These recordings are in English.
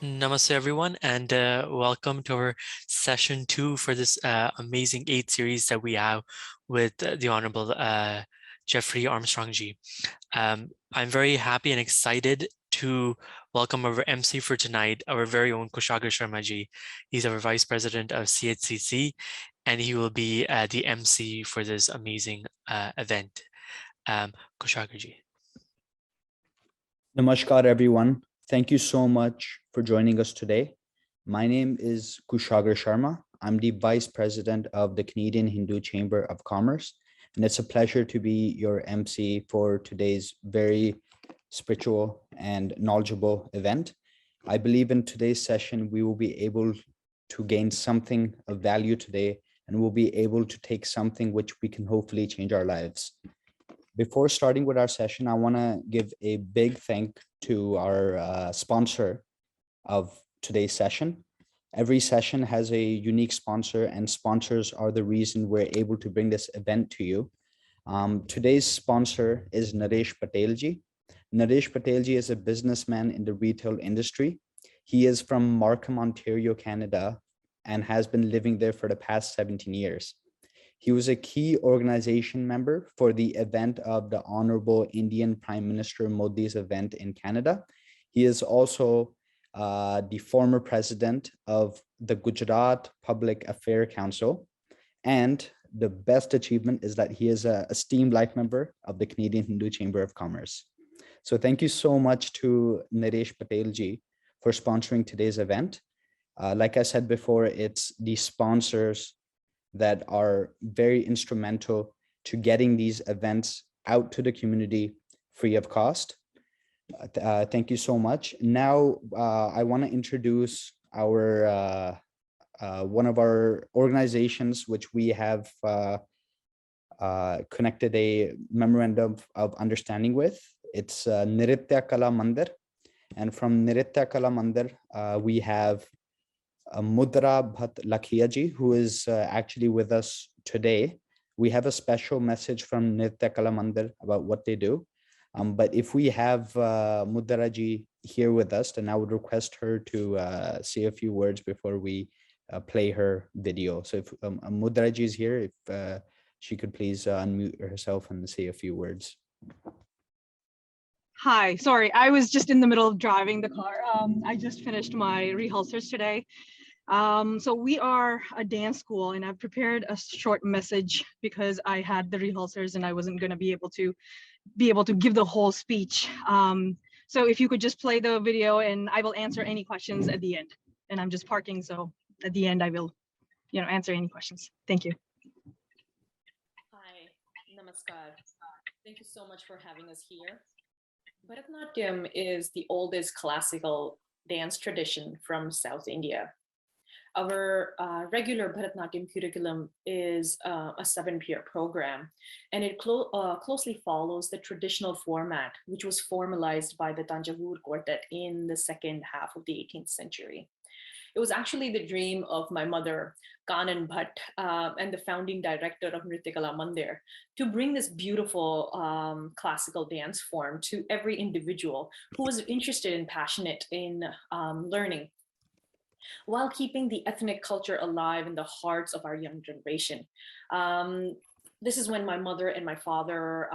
Namaste, everyone, and welcome to our session 2 for this amazing 8 series that we have with the Honorable Jeffrey Armstrong Ji. I'm very happy and excited to welcome our MC for tonight, our very own Kushagra Sharma Ji. He's our Vice President of CHCC, and he will be the MC for this amazing event. Kushagra Ji. Namaskar, everyone. Thank you so much for joining us today. My name is Kushagra Sharma. I'm the Vice President of the Canadian Hindu Chamber of Commerce, and it's a pleasure to be your MC for today's very spiritual and knowledgeable event. I believe in today's session, we will be able to gain something of value today, and we'll be able to take something which we can hopefully change our lives. Before starting with our session, I want to give a big thank to our sponsor of today's session. Every session has a unique sponsor, and sponsors are the reason we're able to bring this event to you. Today's sponsor is Naresh Patelji. Naresh Patelji is a businessman in the retail industry. He is from Markham, Ontario, Canada, and has been living there for the past 17 years. He was a key organization member for the event of the Honorable Indian Prime Minister Modi's event in Canada. He is also the former president of the Gujarat Public Affairs Council. And the best achievement is that he is an esteemed life member of the Canadian Hindu Chamber of Commerce. So thank you so much to Naresh Patelji for sponsoring today's event. Like I said before, it's the sponsors that are very instrumental to getting these events out to the community free of cost. Thank you so much. Now, I want to introduce our one of our organizations, which we have connected a memorandum of understanding with. It's Nritya Kala Mandir. And from Nritya Kala Mandir, we have Mudra Bhat Lakhiya ji, who is actually with us today. We have a special message from Nritya Kala Mandir about what they do. But if we have Mudra ji here with us, then I would request her to say a few words before we play her video. So if Mudra ji is here, if she could please unmute herself and say a few words. Hi, sorry, I was just in the middle of driving the car. I just finished my rehearsals today. So we are a dance school, and I've prepared a short message because I had the rehearsals and I wasn't going to be able to give the whole speech. So if you could just play the video, and I will answer any questions at the end. And I'm just parking, so at the end I will, answer any questions. Thank you. Hi, namaskar. Thank you so much for having us here. Bharatanatyam is the oldest classical dance tradition from South India. Our regular Bharatanatyam curriculum is a 7-year program, and it closely follows the traditional format, which was formalized by the Tanjavur Quartet in the second half of the 18th century. It was actually the dream of my mother, Kanan Bhatt, and the founding director of Nritya Kala Mandir, to bring this beautiful classical dance form to every individual who was interested and passionate in learning, while keeping the ethnic culture alive in the hearts of our young generation. This is when my mother and my father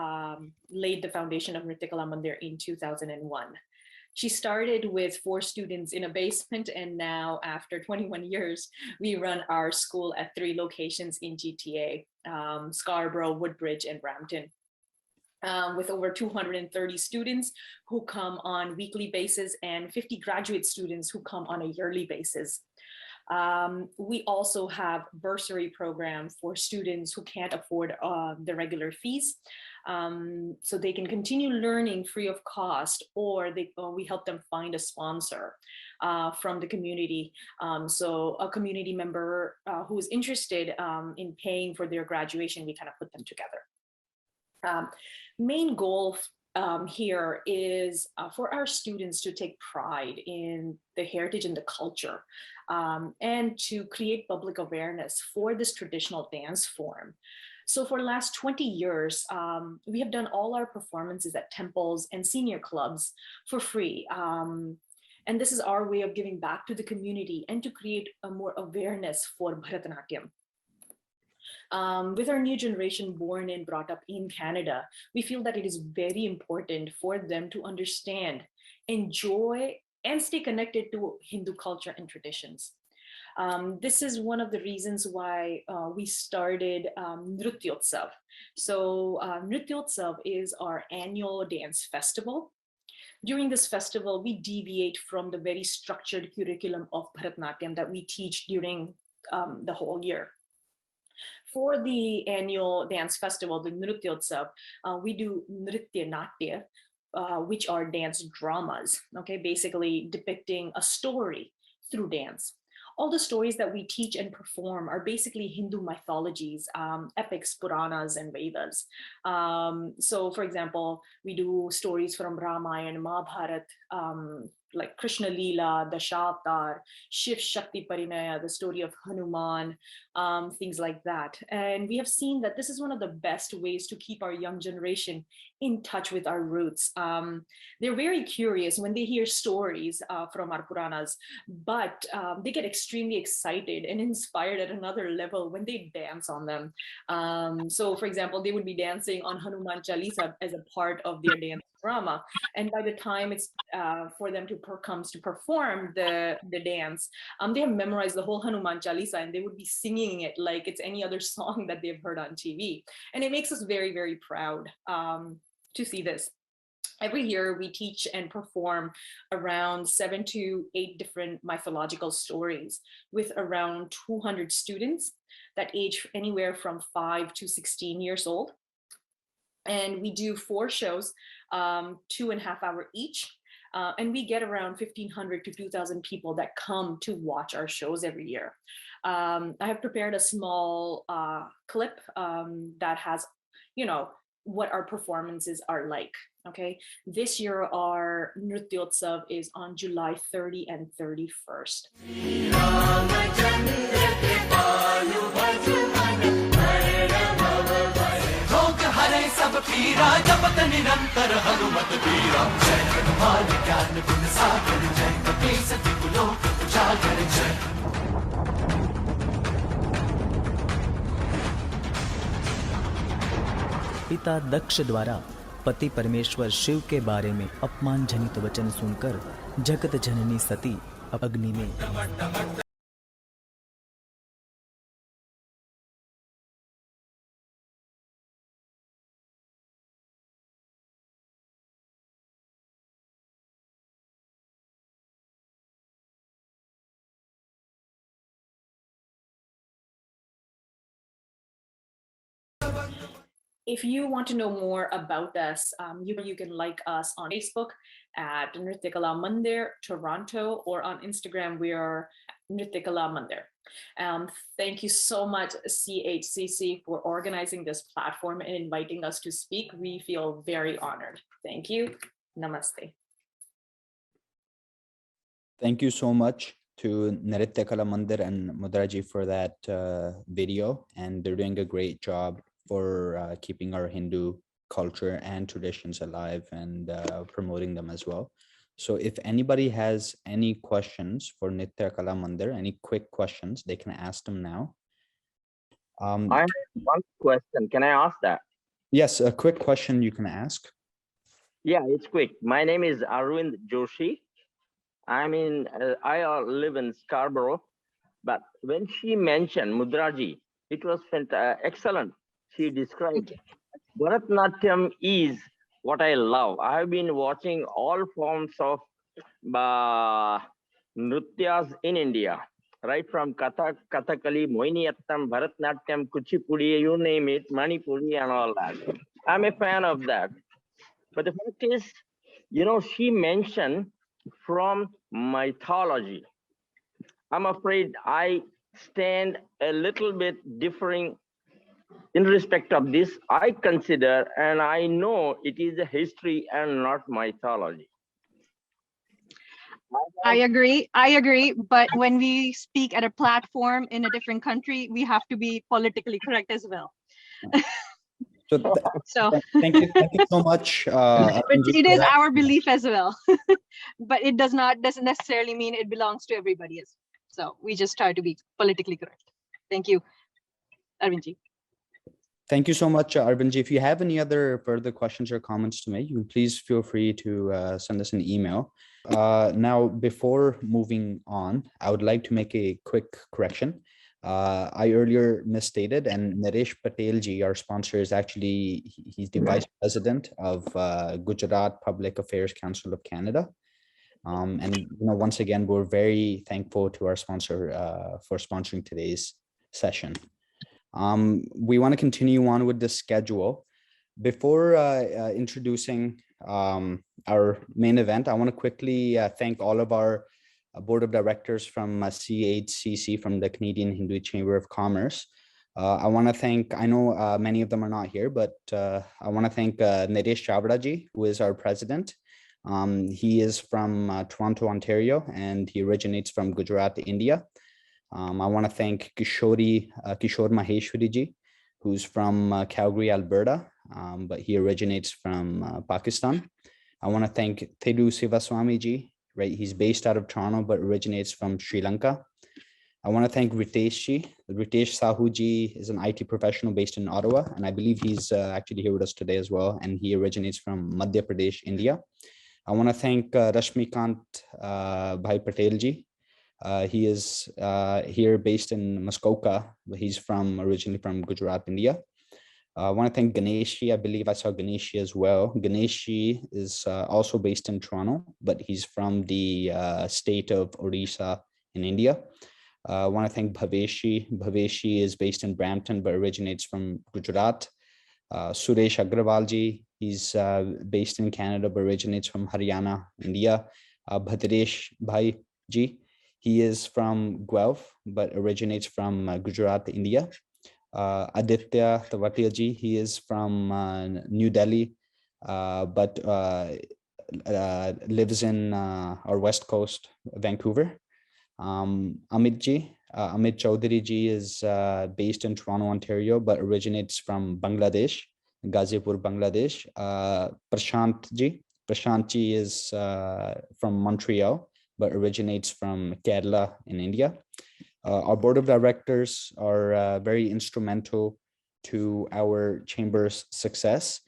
laid the foundation of Nritya Kala Mandir in 2001. She started with 4 students in a basement, and now after 21 years, we run our school at 3 locations in GTA, Scarborough, Woodbridge, and Brampton. With over 230 students who come on weekly basis and 50 graduate students who come on a yearly basis. We also have bursary program for students who can't afford the regular fees, so they can continue learning free of cost, or we help them find a sponsor from the community. So a community member who is interested in paying for their graduation, we kind of put them together. Main goal here is for our students to take pride in the heritage and the culture, and to create public awareness for this traditional dance form. So for the last 20 years, we have done all our performances at temples and senior clubs for free. And this is our way of giving back to the community and to create a more awareness for Bharatanatyam. With our new generation born and brought up in Canada, we feel that it is very important for them to understand, enjoy, and stay connected to Hindu culture and traditions. This is one of the reasons why we started Nrutyotsav. So Nrutyotsav is our annual dance festival. During this festival, we deviate from the very structured curriculum of Bharatanatyam that we teach during the whole year. For the annual dance festival, the Nrutyotsav, we do Nritya Natya, which are dance dramas, okay, basically depicting a story through dance. All the stories that we teach and perform are basically Hindu mythologies, epics, Puranas, and Vedas. So, for example, we do stories from Ramayana, Mahabharata, like Krishna Leela, Dashatar, Shiv Shakti Parinaya, the story of Hanuman, things like that. And we have seen that this is one of the best ways to keep our young generation in touch with our roots. They're very curious when they hear stories from our Puranas, but they get extremely excited and inspired at another level when they dance on them. So, for example, they would be dancing on Hanuman Chalisa as a part of their dance drama. And by the time it's for them to comes to perform the dance, they have memorized the whole Hanuman Chalisa and they would be singing it like it's any other song that they've heard on TV. And it makes us very, very proud to see this. Every year we teach and perform around 7 to 8 different mythological stories with around 200 students that age anywhere from 5 to 16 years old. And we do 4 shows, 2.5 hours each. And we get around 1,500 to 2,000 people that come to watch our shows every year. I have prepared a small clip that has, what our performances are like. Okay, this year our Nrutyotsav is on July 30 and 31st. पिता दक्ष द्वारा पति परमेश्वर शिव के बारे में अपमानजनित वचन सुनकर जगत जननी सती अग्नि में If you want to know more about us, you can like us on Facebook at Nrityakala Mandir Toronto, or on Instagram we are Nrityakala Mandir. Thank you so much, CHCC, for organizing this platform and inviting us to speak. We feel very honored. Thank you. Namaste. Thank you so much to Nrityakala Mandir and Mudraji for that video, and they're doing a great job for keeping our Hindu culture and traditions alive and promoting them as well. So if anybody has any questions for Nrityakala Mandir, any quick questions, they can ask them now. I have one question. Can I ask that? Yes, a quick question you can ask. Yeah, it's quick. My name is Arvind Joshi. I live in Scarborough, but when she mentioned Mudraji, it was excellent. She described Bharatanatyam is what I love. I have been watching all forms of Nrutyas in India, right from Kathak, Kathakali, Mohiniyattam, Bharatanatyam, Kuchipudi, you name it, Manipuri and all that. I'm a fan of that. But the fact is, she mentioned from mythology. I'm afraid I stand a little bit differing in respect of this. I consider and I know it is a history and not mythology. I agree. But when we speak at a platform in a different country, we have to be politically correct as well. So So, thank you so much. but Arunji, it for is that. our belief as well. But it doesn't necessarily mean it belongs to everybody. So we just try to be politically correct. Thank you, Arvindji. Thank you so much, Arvindji. If you have any other further questions or comments to make, you can please feel free to send us an email. Now, before moving on, I would like to make a quick correction. I earlier misstated, and Naresh Patel ji, our sponsor, is actually, he's the Vice President of Gujarat Public Affairs Council of Canada. And once again, we're very thankful to our sponsor for sponsoring today's session. We want to continue on with the schedule. Before introducing our main event, I want to quickly thank all of our board of directors from CHCC, from the Canadian Hindu Chamber of Commerce. I want to thank, I know many of them are not here, but I want to thank Naresh Chavda ji, who is our president. He is from Toronto, Ontario, and he originates from Gujarat, India. I want to thank Kishore Maheshwari ji, who's from Calgary, Alberta, but he originates from Pakistan. I want to thank Thedu Sivaswamy ji, right? He's based out of Toronto, but originates from Sri Lanka. I want to thank Ritesh ji. Ritesh Sahu ji is an IT professional based in Ottawa, and I believe he's actually here with us today as well, and he originates from Madhya Pradesh, India. I want to thank Rashmikant Bhai Patel ji. He is here based in Muskoka, but he's originally from Gujarat, India. I want to thank Ganeshi. I believe I saw Ganeshi as well. Ganeshi is also based in Toronto, but he's from the state of Odisha in India. I want to thank Bhaveshi. Bhaveshi is based in Brampton, but originates from Gujarat. Suresh Agrawalji, he's based in Canada, but originates from Haryana, India. Bhadresh Bhai ji, he is from Guelph, but originates from Gujarat, India. Aditya Tavatia ji, he is from New Delhi, but lives in our West Coast, Vancouver. Amit Chaudhary ji is based in Toronto, Ontario, but originates from Bangladesh, Ghazipur, Bangladesh. Prashant ji is from Montreal, but originates from Kerala in India. Our board of directors are very instrumental to our chamber's success.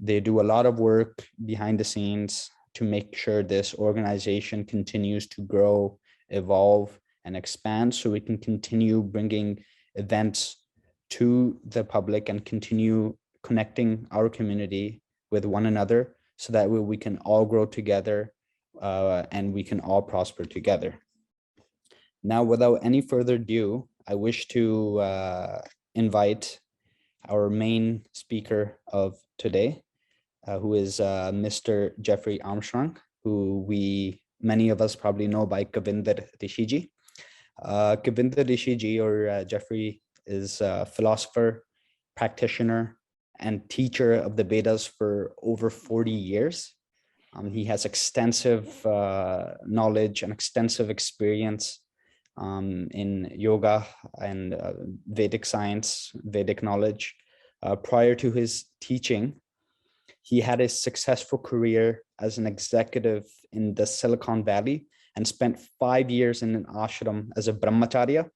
They do a lot of work behind the scenes to make sure this organization continues to grow, evolve, and expand, so we can continue bringing events to the public and continue connecting our community with one another, so that way we can all grow together and we can all prosper together. Now, without any further ado, I wish to invite our main speaker of today, who is Mr. Jeffrey Armstrong, who many of us probably know by Kavinder Rishiji. Kavinder Rishiji, or Jeffrey, is a philosopher, practitioner, and teacher of the Vedas for over 40 years. He has extensive knowledge and extensive experience in yoga and Vedic science, Vedic knowledge. Prior to his teaching, he had a successful career as an executive in the Silicon Valley and spent 5 years in an ashram as a brahmacharya.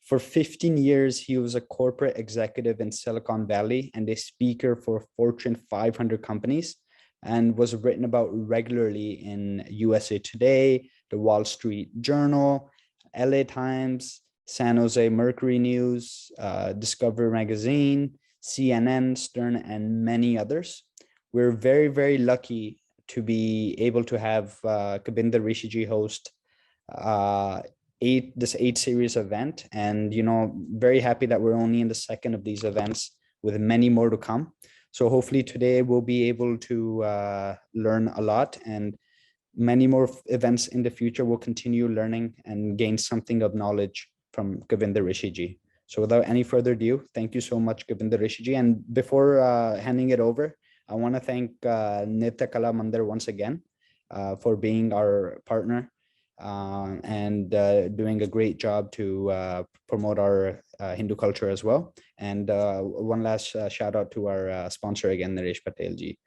For 15 years, he was a corporate executive in Silicon Valley and a speaker for Fortune 500 companies, and was written about regularly in USA Today, the Wall Street Journal, LA Times, San Jose Mercury News, Discovery Magazine, CNN, Stern, and many others. We're very, very lucky to be able to have Kavinder Rishiji host this 8 series event, and very happy that we're only in the second of these events, with many more to come. So hopefully today we'll be able to learn a lot, and many more events in the future will continue learning and gain something of knowledge from Kavinder Rishiji. So without any further ado, thank you so much, Kavinder Rishiji. And before handing it over, I want to thank Nitya Kala Mandir once again for being our partner and doing a great job to promote our Hindu culture as well. And one last shout out to our sponsor again, Naresh Patel ji.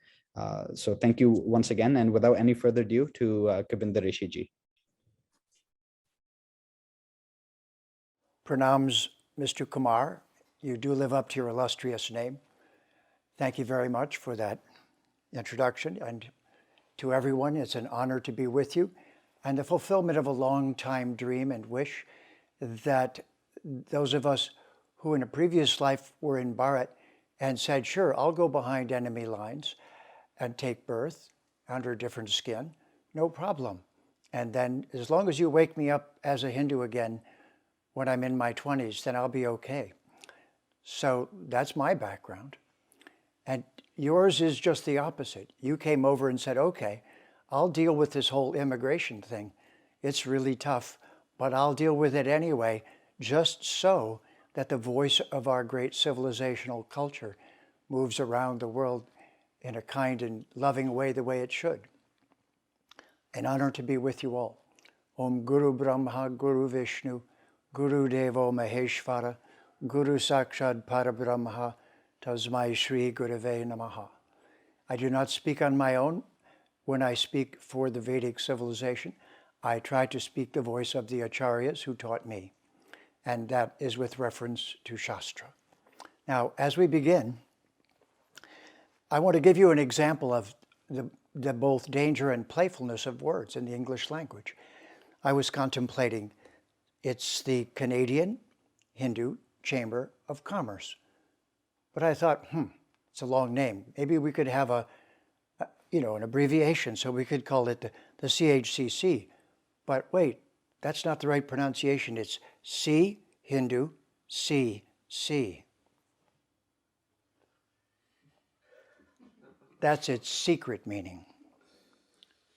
So thank you once again, and without any further ado, to Kavinder Rishi ji. Pranams, Mr. Kumar. You do live up to your illustrious name. Thank you very much for that introduction. And to everyone, it's an honor to be with you, and the fulfillment of a long-time dream and wish that those of us who in a previous life were in Bharat and said, sure, I'll go behind enemy lines and take birth under a different skin, no problem. And then as long as you wake me up as a Hindu again when I'm in my 20s, then I'll be okay. So that's my background. And yours is just the opposite. You came over and said, okay, I'll deal with this whole immigration thing. It's really tough, but I'll deal with it anyway, just so that the voice of our great civilizational culture moves around the world in a kind and loving way, the way it should. An honor to be with you all. Om Guru Brahma, Guru Vishnu, Guru Devo Maheshvara, Guru Sakshad Parabrahma, Tasmai Shri Gurave Namaha. I do not speak on my own. When I speak for the Vedic civilization, I try to speak the voice of the Acharyas who taught me, and that is with reference to Shastra. Now, as we begin, I want to give you an example of the both danger and playfulness of words in the English language. I was contemplating, it's the Canadian Hindu Chamber of Commerce. But I thought, it's a long name. Maybe we could have an abbreviation, so we could call it the CHCC. But wait, that's not the right pronunciation. It's C Hindu CC. That's its secret meaning.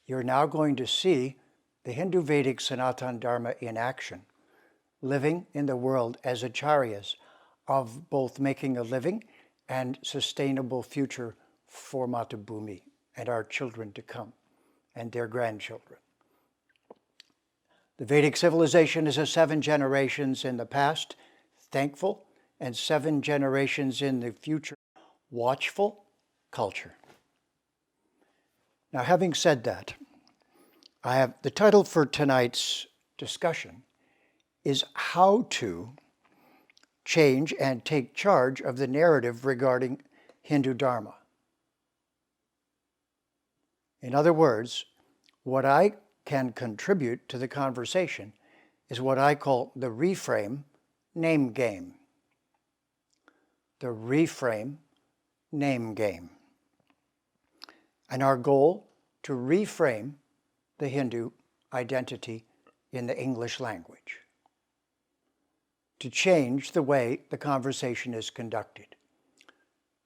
You're now going to see the Hindu Vedic Sanatana Dharma in action, living in the world as acharyas of both making a living and sustainable future for Matabhumi and our children to come and their grandchildren. The Vedic civilization is a 7 generations in the past, thankful, and 7 generations in the future, watchful culture. Now, having said that, I have the title for tonight's discussion is How to Change and Take Charge of the Narrative Regarding Hindu Dharma. In other words, what I can contribute to the conversation is what I call the reframe name game. The reframe name game. And our goal to reframe the Hindu identity in the English language, to change the way the conversation is conducted.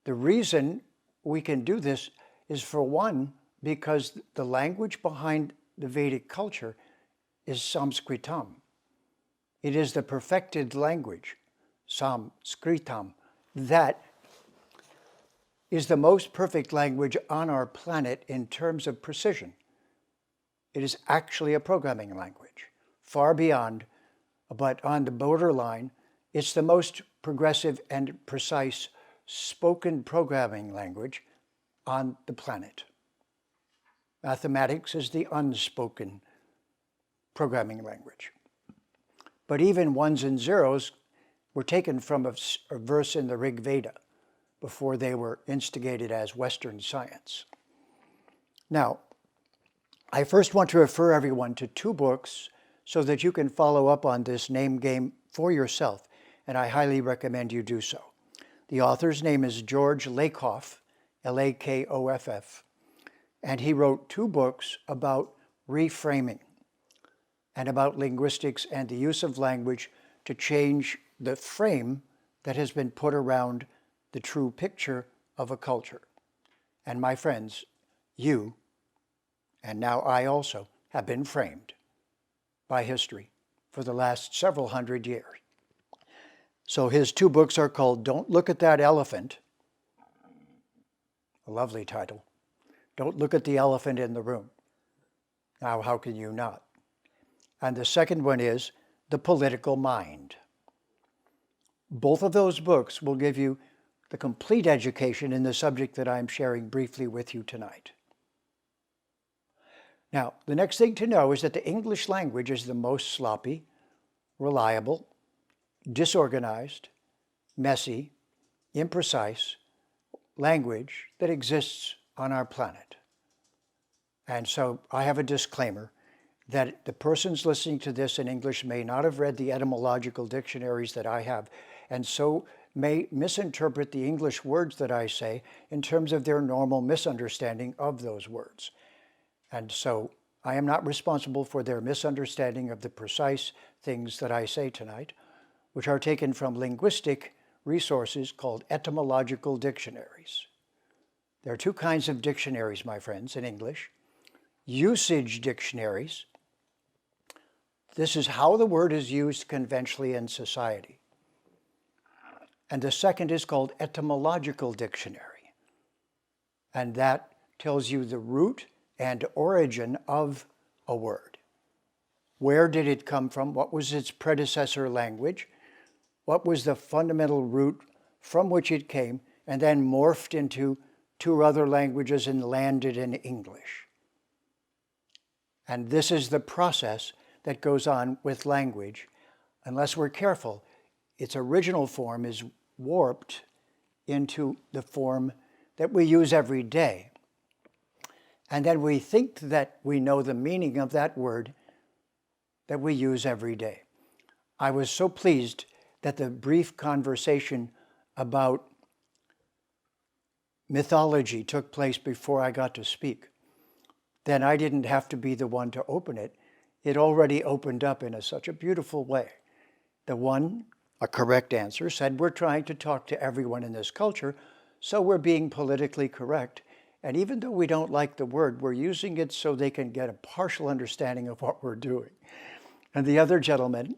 The reason we can do this is, for one, because the language behind the Vedic culture is Sanskritam. It is the perfected language, Sanskritam, that is the most perfect language on our planet in terms of precision. It is actually a programming language, far beyond, but on the borderline, it's the most progressive and precise spoken programming language on the planet. Mathematics is the unspoken programming language. But even ones and zeros were taken from a verse in the Rig Veda before they were instigated as Western science. Now, I first want to refer everyone to 2 books so that you can follow up on this name game for yourself, and I highly recommend you do so. The author's name is George Lakoff, Lakoff, and he wrote 2 books about reframing and about linguistics and the use of language to change the frame that has been put around the true picture of a culture. And my friends, you, and now I also, have been framed by history for the last several hundred years. So his 2 books are called Don't Look at That Elephant, a lovely title. Don't look at the elephant in the room. Now, how can you not? And the second one is The Political Mind. Both of those books will give you the complete education in the subject that I'm sharing briefly with you tonight. Now, the next thing to know is that the English language is the most sloppy, reliable, disorganized, messy, imprecise language that exists on our planet. And so I have a disclaimer that the persons listening to this in English may not have read the etymological dictionaries that I have, and so may misinterpret the English words that I say in terms of their normal misunderstanding of those words. And so I am not responsible for their misunderstanding of the precise things that I say tonight, which are taken from linguistic resources called etymological dictionaries. There are two kinds of dictionaries, my friends, in English. Usage dictionaries. This is how the word is used conventionally in society. And the second is called etymological dictionary. And that tells you the root and origin of a word. Where did it come from? What was its predecessor language? What was the fundamental root from which it came and then morphed into two other languages and landed in English? And this is the process that goes on with language. Unless we're careful, its original form is warped into the form that we use every day. And then we think that we know the meaning of that word that we use every day. I was so pleased that the brief conversation about mythology took place before I got to speak. Then I didn't have to be the one to open it. It already opened up in such a beautiful way. The one, a correct answer, said, we're trying to talk to everyone in this culture, so we're being politically correct. And even though we don't like the word, we're using it so they can get a partial understanding of what we're doing. And the other gentleman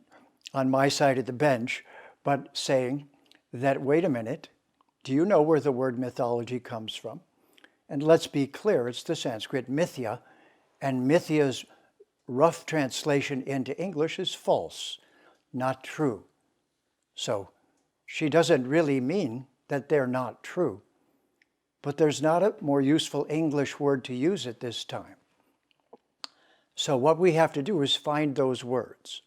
on my side of the bench, but saying that, wait a minute, do you know where the word mythology comes from? And let's be clear, it's the Sanskrit mithya, and mithya's rough translation into English is false, not true. So she doesn't really mean that they're not true, but there's not a more useful English word to use at this time. So what we have to do is find those words.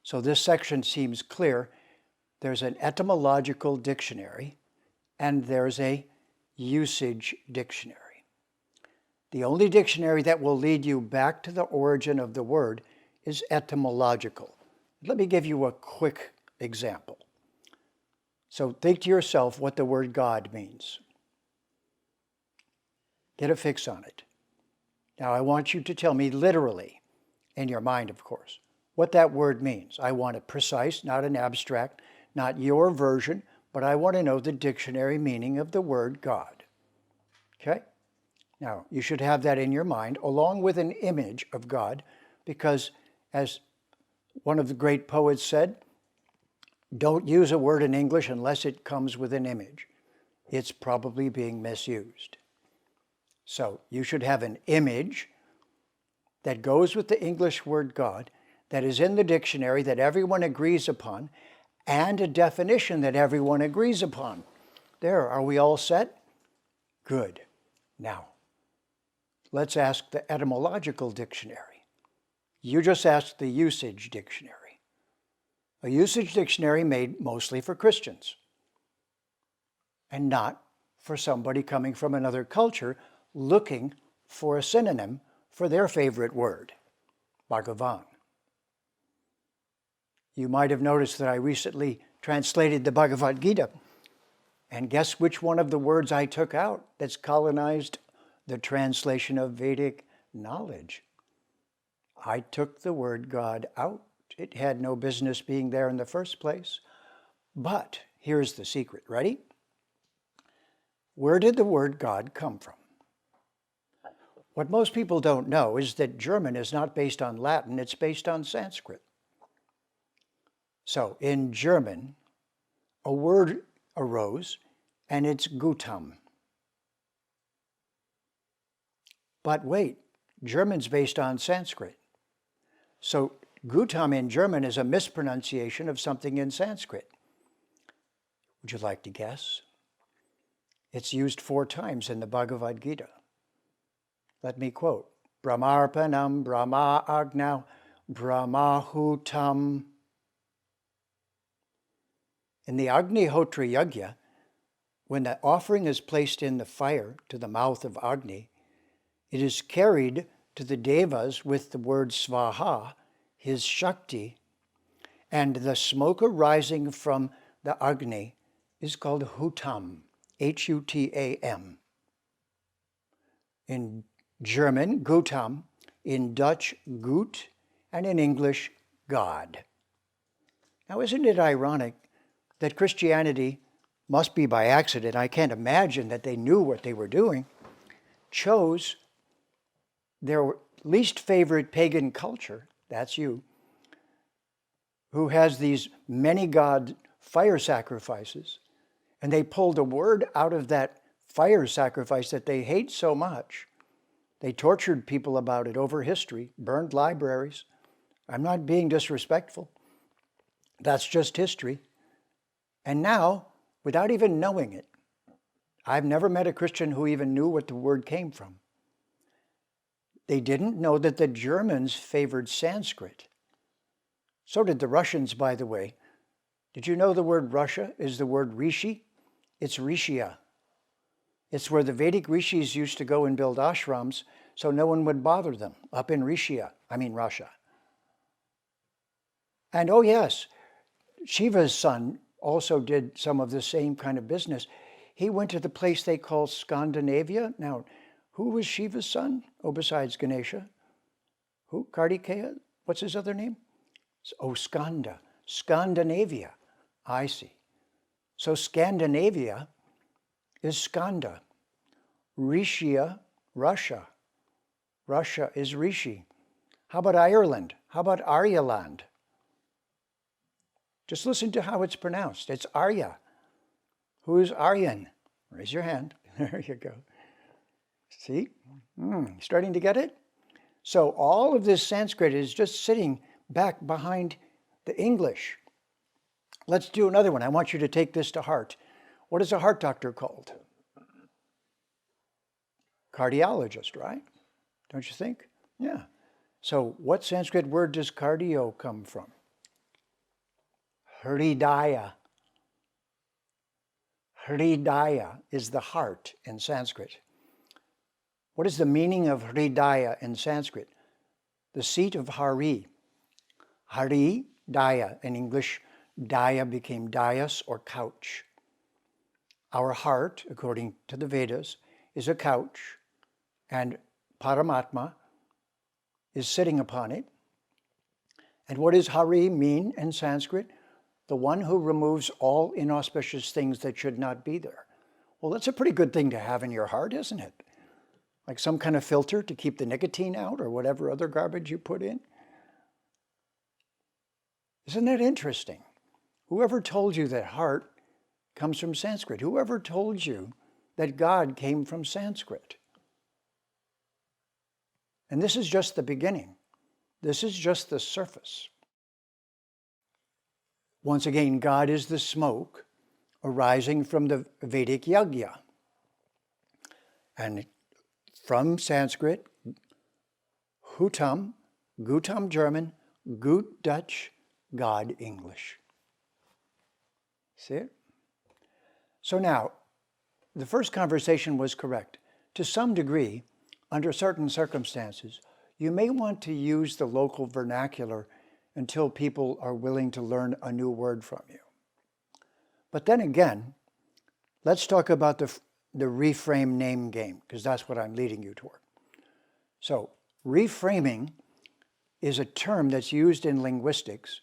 So this section seems clear. There's an etymological dictionary, and there's a usage dictionary. The only dictionary that will lead you back to the origin of the word is etymological. Let me give you a quick example. So think to yourself what the word God means. Get a fix on it. Now I want you to tell me literally, in your mind of course, what that word means. I want it precise, not an abstract, not your version, but I want to know the dictionary meaning of the word God. Okay? Now, you should have that in your mind along with an image of God, because as one of the great poets said, don't use a word in English unless it comes with an image. It's probably being misused. So you should have an image that goes with the English word God, that is in the dictionary that everyone agrees upon, and a definition that everyone agrees upon. There, are we all set? Good. Now, let's ask the etymological dictionary. You just asked the usage dictionary. A usage dictionary made mostly for Christians and not for somebody coming from another culture looking for a synonym for their favorite word, Bhagavan. You might have noticed that I recently translated the Bhagavad Gita, and guess which one of the words I took out that's colonized the translation of Vedic knowledge? I took the word God out. It had no business being there in the first place. But here's the secret. Ready? Where did the word God come from? What most people don't know is that German is not based on Latin, it's based on Sanskrit. So in German, a word arose, and it's Gutam. But wait, German's based on Sanskrit. So Gutam in German is a mispronunciation of something in Sanskrit. Would you like to guess? It's used 4 times in the Bhagavad Gita. Let me quote, Brahmarpanam Brahma Agnau Brahmahutam. In the Agnihotra Yajna, when the offering is placed in the fire to the mouth of Agni, it is carried to the Devas with the word Svaha, his Shakti, and the smoke arising from the Agni is called Hutam, Hutam. In German, Gutam, in Dutch, Gut, and in English, God. Now, isn't it ironic that Christianity must be by accident? I can't imagine that they knew what they were doing, chose their least favorite pagan culture, that's you, who has these many god fire sacrifices, and they pulled a word out of that fire sacrifice that they hate so much. They tortured people about it over history, burned libraries. I'm not being disrespectful. That's just history. And now, without even knowing it, I've never met a Christian who even knew what the word came from. They didn't know that the Germans favored Sanskrit. So did the Russians, by the way. Did you know the word Russia is the word Rishi? It's Rishia. It's where the Vedic rishis used to go and build ashrams so no one would bother them, up in Russia. And oh yes, Shiva's son also did some of the same kind of business. He went to the place they call Scandinavia. Now, who was Shiva's son? Oh, besides Ganesha. Who? Kartikeya? What's his other name? Oh, Skanda. Scandinavia. I see. So Scandinavia is Skanda. Rishia, Russia. Russia is Rishi. How about Ireland? How about Aryaland? Just listen to how it's pronounced. It's Arya. Who is Aryan? Raise your hand. There you go. See? Starting to get it? So all of this Sanskrit is just sitting back behind the English. Let's do another one. I want you to take this to heart. What is a heart doctor called? Cardiologist, right? Don't you think? Yeah. So what Sanskrit word does cardio come from? Hridaya. Hridaya is the heart in Sanskrit. What is the meaning of Hridaya in Sanskrit? The seat of Hari. Hari, Daya. In English, Daya became dais or couch. Our heart, according to the Vedas, is a couch, and Paramatma is sitting upon it. And what does Hari mean in Sanskrit? The one who removes all inauspicious things that should not be there. Well, that's a pretty good thing to have in your heart, isn't it? Like some kind of filter to keep the nicotine out or whatever other garbage you put in. Isn't that interesting? Whoever told you that heart comes from Sanskrit? Whoever told you that God came from Sanskrit? And this is just the beginning. This is just the surface. Once again, God is the smoke arising from the Vedic yajna. And from Sanskrit, Hutam, Gutam German, Gut Dutch, God English. See it? So now, the first conversation was correct. To some degree, under certain circumstances, you may want to use the local vernacular until people are willing to learn a new word from you. But then again, let's talk about the reframe name game, because that's what I'm leading you toward. So, reframing is a term that's used in linguistics.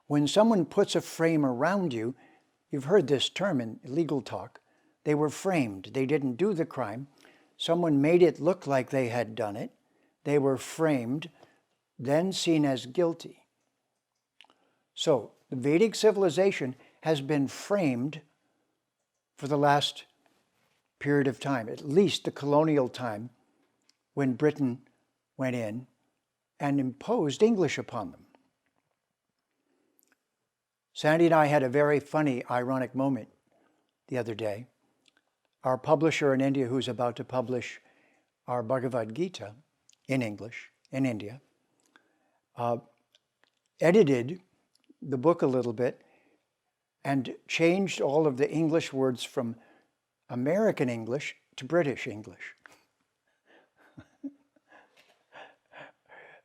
When someone puts a frame around you, you've heard this term in legal talk, they were framed. They didn't do the crime. Someone made it look like they had done it. They were framed, then seen as guilty. So, the Vedic civilization has been framed for the last period of time, at least the colonial time, when Britain went in and imposed English upon them. Sandy and I had a very funny, ironic moment the other day. Our publisher in India, who's about to publish our Bhagavad Gita in English in India, edited the book a little bit and changed all of the English words from American English to British English.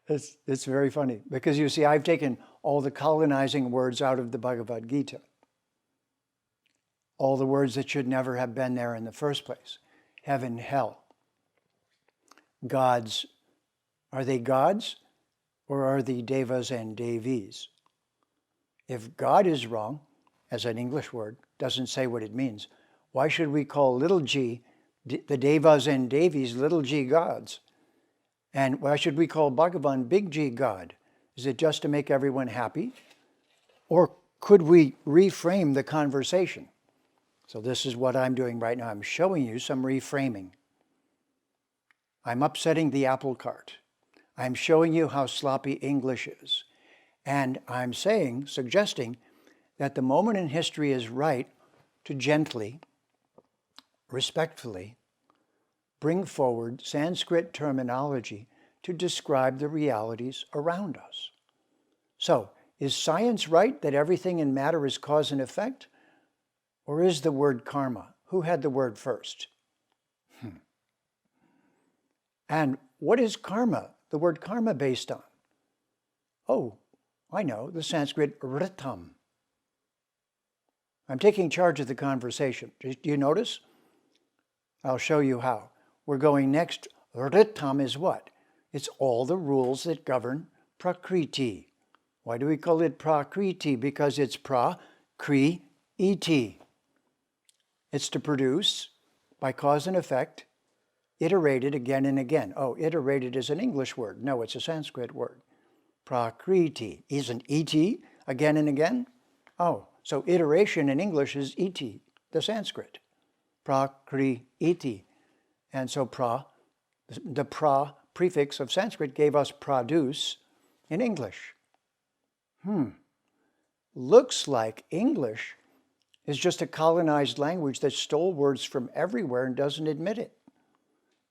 It's very funny because you see, I've taken all the colonizing words out of the Bhagavad Gita. All the words that should never have been there in the first place. Heaven, hell. Gods. Are they gods or are they devas and devis? If God is wrong, as an English word, doesn't say what it means, why should we call little g, the devas and devis, little g gods? And why should we call Bhagavan big G God? Is it just to make everyone happy? Or could we reframe the conversation? So this is what I'm doing right now. I'm showing you some reframing. I'm upsetting the apple cart. I'm showing you how sloppy English is. And I'm suggesting that the moment in history is right to gently, respectfully, bring forward Sanskrit terminology to describe the realities around us. So, is science right that everything in matter is cause and effect? Or is the word karma? Who had the word first? And what is karma, the word karma based on? Oh, I know, the Sanskrit ritam. I'm taking charge of the conversation. Do you notice? I'll show you how. We're going next. Ritam is what? It's all the rules that govern prakriti. Why do we call it prakriti? Because it's pra-kri-iti. It's to produce, by cause and effect, iterated again and again. Oh, iterated is an English word. No, it's a Sanskrit word. Prakriti. Isn't iti again and again? Oh, so iteration in English is iti, the Sanskrit. Prakriti. And so the pra prefix of Sanskrit gave us produce in English. Looks like English is just a colonized language that stole words from everywhere and doesn't admit it.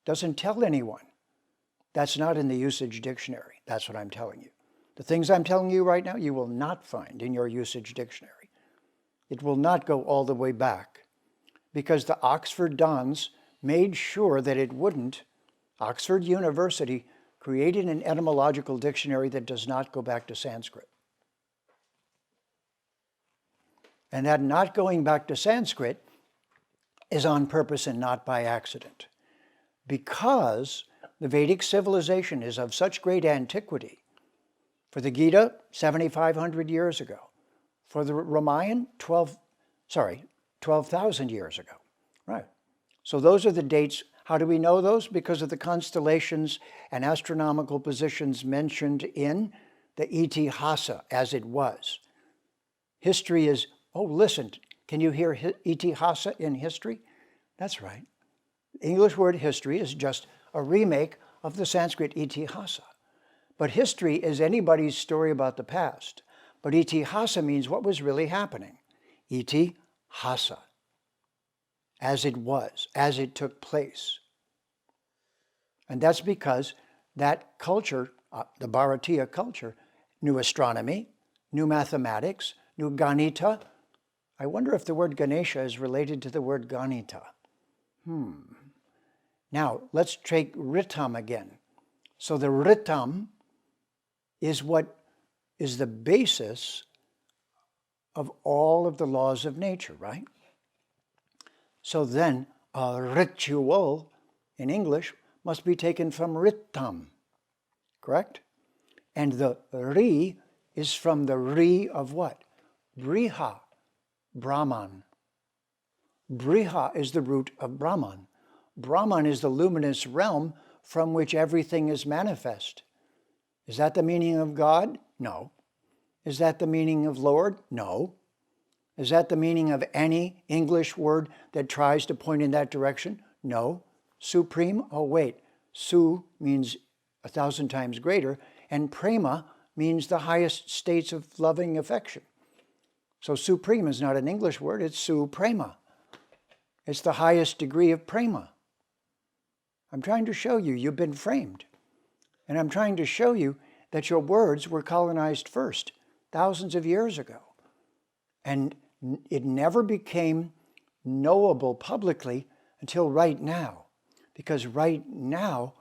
Doesn't tell anyone. That's not in the usage dictionary. That's what I'm telling you. The things I'm telling you right now, you will not find in your usage dictionary. It will not go all the way back because the Oxford Dons made sure that it wouldn't. Oxford University created an etymological dictionary that does not go back to Sanskrit. And that not going back to Sanskrit is on purpose and not by accident. Because the Vedic civilization is of such great antiquity. For the Gita, 7,500 years ago. For the Ramayana, 12,000 years ago. Right. So those are the dates. How do we know those? Because of the constellations and astronomical positions mentioned in the Itihasa as it was. History is, oh, listen, can you hear Itihasa in history? That's right. The English word history is just a remake of the Sanskrit Itihasa. But history is anybody's story about the past. But Itihasa means what was really happening. Itihasa. As it was, as it took place. And that's because that culture, the Bharatiya culture, knew astronomy, knew mathematics, knew Ganita. I wonder if the word Ganesha is related to the word Ganita. Now, let's take Ritam again. So the Ritam is what is the basis of all of the laws of nature, right? So then a ritual in English must be taken from ritam, correct? And the ri is from the ri of what? Briha, Brahman. Briha is the root of Brahman. Brahman is the luminous realm from which everything is manifest. Is that the meaning of God? No. Is that the meaning of Lord? No. Is that the meaning of any English word that tries to point in that direction? No. Supreme? Oh, wait. Su means 1,000 times greater, and prema means the highest states of loving affection. So supreme is not an English word, it's suprema. It's the highest degree of prema. I'm trying to show you, you've been framed. And I'm trying to show you that your words were colonized first, thousands of years ago. And it never became knowable publicly until right now. Because right now,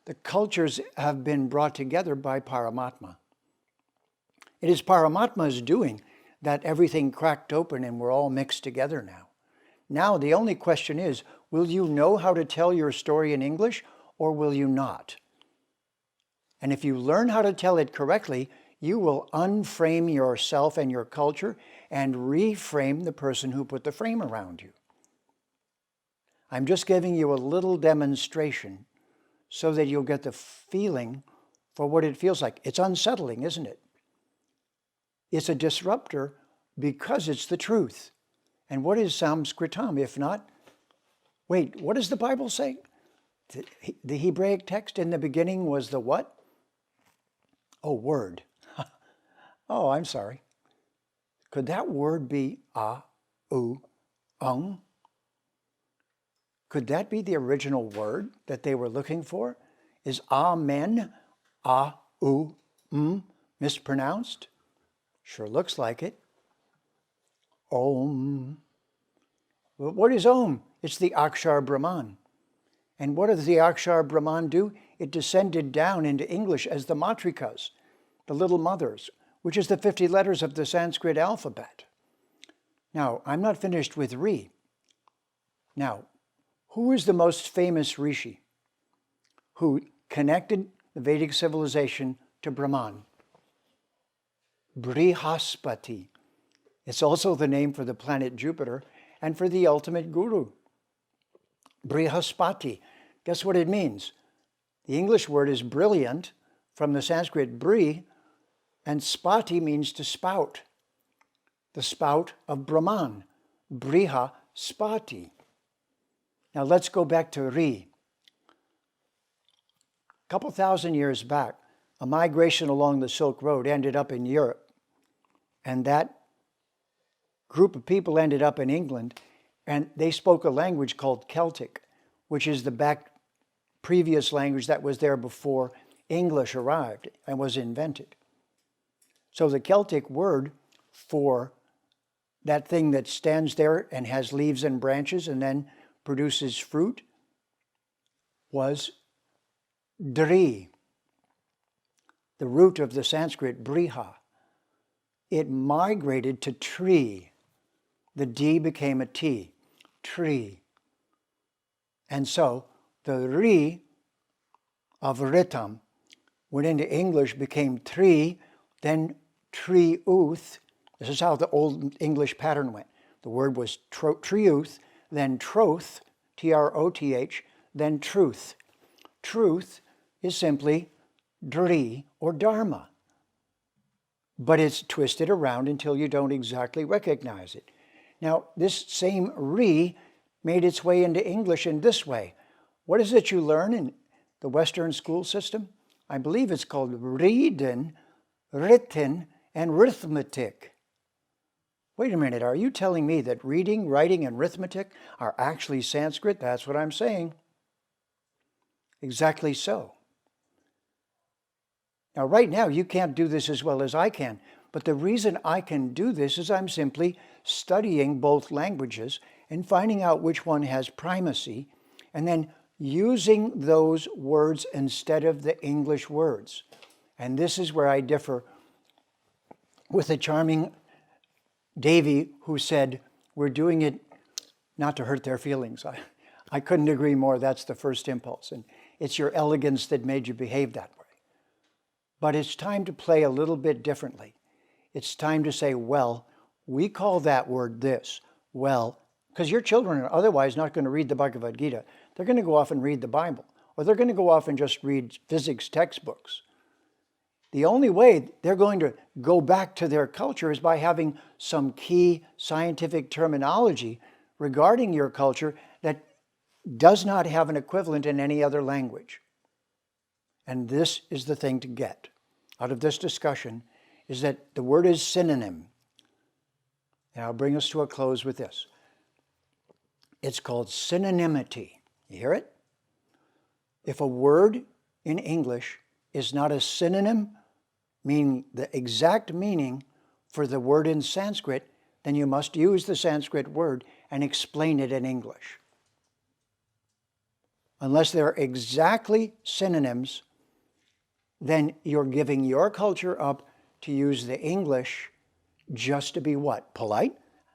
the cultures have been brought together by Paramatma. It is Paramatma's doing that everything cracked open and we're all mixed together now. Now the only question is, will you know how to tell your story in English or will you not? And if you learn how to tell it correctly, you will unframe yourself and your culture and reframe the person who put the frame around you. I'm just giving you a little demonstration so that you'll get the feeling for what it feels like. It's unsettling, isn't it? It's a disruptor because it's the truth. And what is Sanskritam if not? Wait, what does the Bible say? The Hebraic text in the beginning was the what? Oh, word. Oh, I'm sorry. Could that word be a, u, ung? Could that be the original word that they were looking for? Is amen, a, u, mispronounced? Sure looks like it. Om. Well, what is Om? It's the Akshar Brahman. And what does the Akshar Brahman do? It descended down into English as the matrikas, the little mothers, which is the 50 letters of the Sanskrit alphabet. Now, I'm not finished with Ri. Now, who is the most famous rishi who connected the Vedic civilization to Brahman? Brihaspati. It's also the name for the planet Jupiter and for the ultimate guru. Brihaspati. Guess what it means? The English word is brilliant from the Sanskrit bri, and spati means to spout. The spout of Brahman. Briha spati. Now let's go back to Ri. A couple thousand years back, a migration along the Silk Road ended up in Europe. And that group of people ended up in England, and they spoke a language called Celtic, which is the previous language that was there before English arrived and was invented. So the Celtic word for that thing that stands there and has leaves and branches and then produces fruit was dri, the root of the Sanskrit briha. It migrated to tree. The D became a T, tree. And so the Ri of Ritam went into English, became tree, then triuth. This is how the old English pattern went. The word was triuth, then troth, T-R-O-T-H, then truth. Truth is simply dri or dharma. But it's twisted around until you don't exactly recognize it. Now, this same Ri made its way into English in this way. What is it you learn in the Western school system? I believe it's called reading, written, and arithmetic. Wait a minute, are you telling me that reading, writing, and arithmetic are actually Sanskrit? That's what I'm saying. Exactly so. Now, right now, you can't do this as well as I can, but the reason I can do this is I'm simply studying both languages and finding out which one has primacy, and then using those words instead of the English words. And this is where I differ with the charming Devi, who said, we're doing it not to hurt their feelings. I couldn't agree more. That's the first impulse. And it's your elegance that made you behave that way. But it's time to play a little bit differently. It's time to say, well, we call that word this. Well, because your children are otherwise not going to read the Bhagavad Gita. They're going to go off and read the Bible. Or they're going to go off and just read physics textbooks. The only way they're going to go back to their culture is by having some key scientific terminology regarding your culture that does not have an equivalent in any other language. And this is the thing to get out of this discussion, is that the word is synonym. And I'll bring us to a close with this. It's called synonymity. You hear it? If a word in English is not a synonym, meaning the exact meaning for the word in Sanskrit, then you must use the Sanskrit word and explain it in English. Unless they're exactly synonyms, then you're giving your culture up to use the English just to be what? Polite?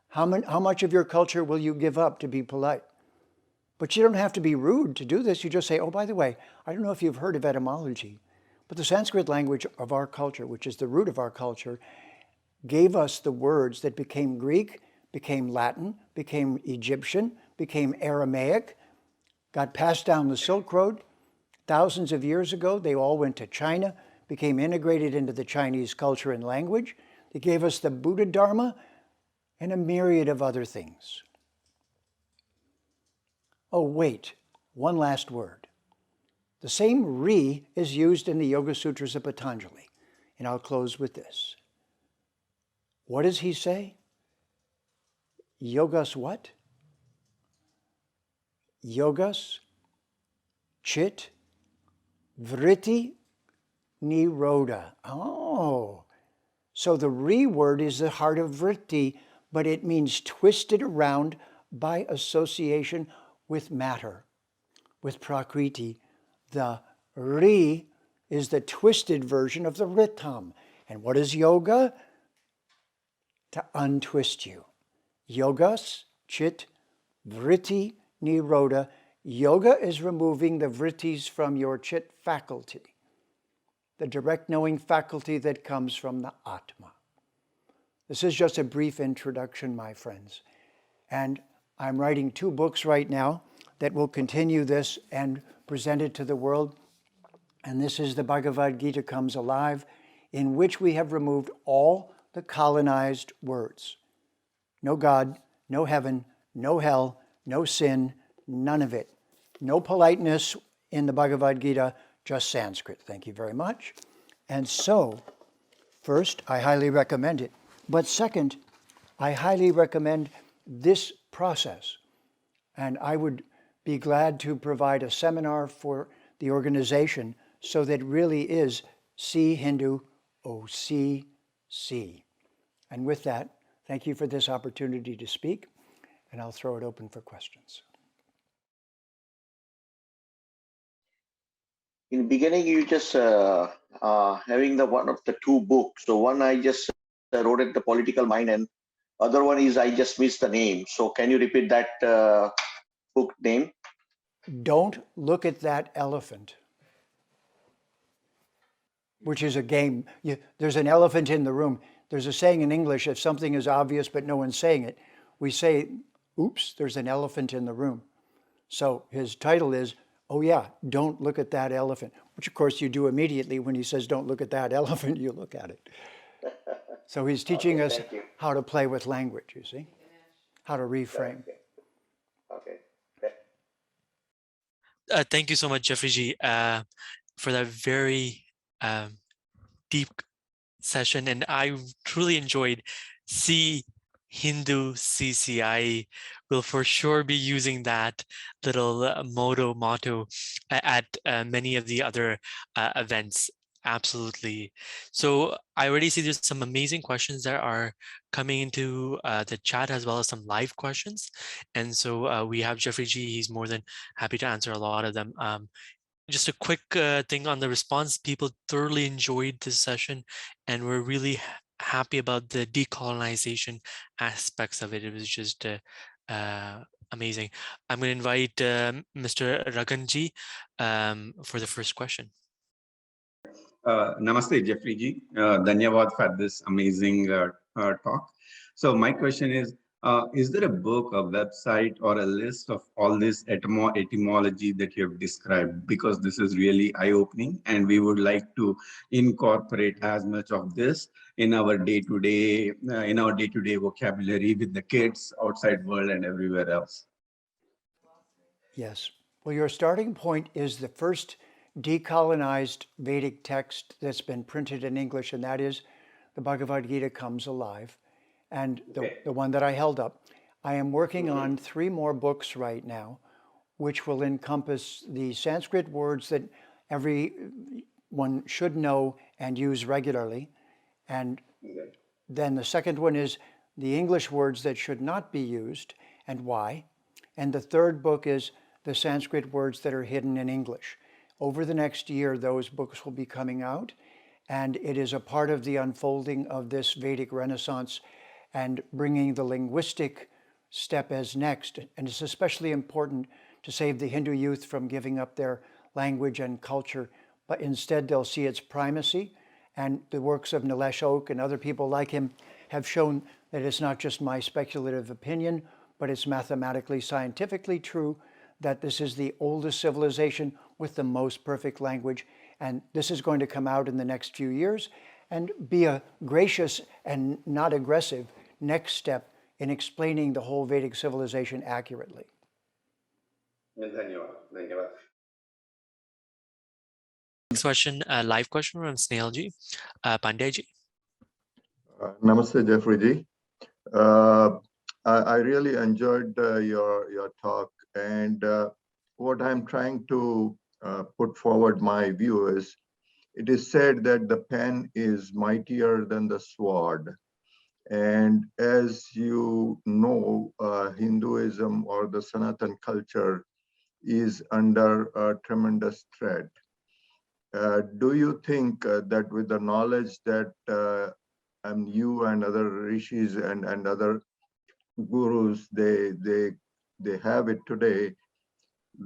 How much of your culture will you give up to be polite? But you don't have to be rude to do this. You just say, oh, by the way, I don't know if you've heard of etymology, but the Sanskrit language of our culture, which is the root of our culture, gave us the words that became Greek, became Latin, became Egyptian, became Aramaic, got passed down the Silk Road. Thousands of years ago, they all went to China, became integrated into the Chinese culture and language. They gave us the Buddha Dharma and a myriad of other things. Oh, wait, one last word. The same Ri is used in the Yoga Sutras of Patanjali, and I'll close with this. What does he say? Yogas what? Yogas, chit, vritti, nirodha. Oh, so the Ri word is the heart of vritti, but it means twisted around by association with matter, with prakriti. The Ri is the twisted version of the Ritam. And what is yoga? To untwist you. Yogas, chit, vritti, nirodha. Yoga is removing the vrittis from your chit faculty, the direct knowing faculty that comes from the Atma. This is just a brief introduction, my friends. And I'm writing 2 books right now that will continue this and present it to the world. And this is the Bhagavad Gita Comes Alive, in which we have removed all the colonized words. No God, no heaven, no hell, no sin, none of it. No politeness in the Bhagavad Gita, just Sanskrit. Thank you very much. And so, first, I highly recommend it. But second, I highly recommend this process. And I would be glad to provide a seminar for the organization so that it really is See Hindu, OCC. And with that, thank you for this opportunity to speak, and I'll throw it open for questions. In the beginning, you just having the one of the 2 books. So one I just wrote it, The Political Mind, and other one is I just missed the name. So can you repeat that book name? Don't Look at That Elephant, which is a game. There's an elephant in the room. There's a saying in English, if something is obvious but no one's saying it, we say, oops, there's an elephant in the room. So his title is, oh yeah, don't look at that elephant, which of course you do immediately. When he says, don't look at that elephant, you look at it. So he's teaching us how to play with language, you see, how to reframe. Okay. Thank you so much, Jeffrey G, for that very deep session. And I truly enjoyed See Hindu CC. I will for sure be using that little motto at many of the other events. Absolutely. So I already see there's some amazing questions that are coming into the chat, as well as some live questions. And so we have Jeffrey G. He's more than happy to answer a lot of them. Just a quick thing on the response. People thoroughly enjoyed this session, and we're really happy about the decolonization aspects of it. It was just amazing. I'm going to invite Mr. Raganji for the first question. Namaste, Jeffrey ji. Dhanyavad for this amazing talk. So my question is there a book, a website, or a list of all this etymology that you have described? Because this is really eye-opening, and we would like to incorporate as much of this in our day-to-day vocabulary with the kids, outside world, and everywhere else. Yes. Well, your starting point is the first decolonized Vedic text that's been printed in English, and that is the Bhagavad Gita Comes Alive. and Okay. the one that I held up. I am working on 3 more books right now, which will encompass the Sanskrit words that everyone should know and use regularly. And then the second one is the English words that should not be used and why. And the third book is the Sanskrit words that are hidden in English. Over the next year, those books will be coming out, and it is a part of the unfolding of this Vedic Renaissance and bringing the linguistic step as next. And it's especially important to save the Hindu youth from giving up their language and culture, but instead they'll see its primacy. And the works of Nilesh Oak and other people like him have shown that it's not just my speculative opinion, but it's mathematically, scientifically true that this is the oldest civilization with the most perfect language. And this is going to come out in the next few years and be a gracious and not aggressive next step in explaining the whole Vedic civilization accurately. Dhanyavad. Next question, a live question from Snailji. Pandeyji. Namaste, Jeffrey ji. I really enjoyed your talk, and what I'm trying to put forward my view is, it is said that the pen is mightier than the sword. And as you know, Hinduism or the Sanatan culture is under a tremendous threat. Do you think that with the knowledge that you and other rishis and other gurus, they have it today,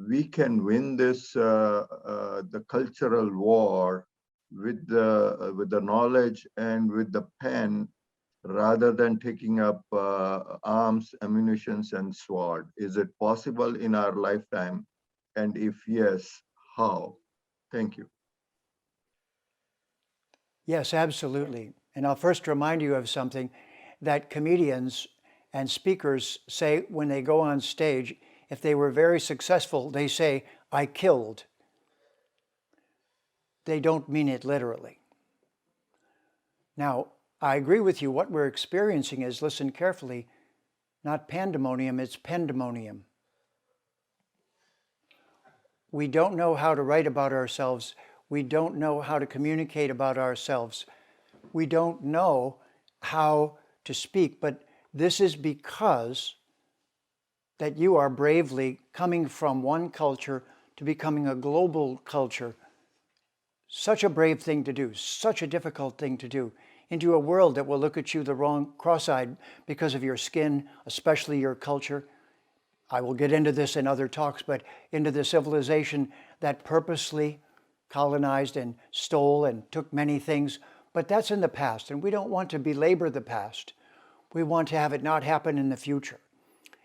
we can win this the cultural war with the knowledge and with the pen, rather than taking up arms, ammunitions, and sword? Is it possible in our lifetime? And if yes, how? Thank you. Yes, absolutely. And I'll first remind you of something that comedians and speakers say when they go on stage. If they were very successful, they say, "I killed." They don't mean it literally. Now, I agree with you. What we're experiencing is, listen carefully, not pandemonium, it's pandemonium. We don't know how to write about ourselves. We don't know how to communicate about ourselves. We don't know how to speak, but this is because that you are bravely coming from one culture to becoming a global culture. Such a brave thing to do, such a difficult thing to do, into a world that will look at you the wrong cross-eyed because of your skin, especially your culture. I will get into this in other talks, but into the civilization that purposely colonized and stole and took many things. But that's in the past, and we don't want to belabor the past. We want to have it not happen in the future.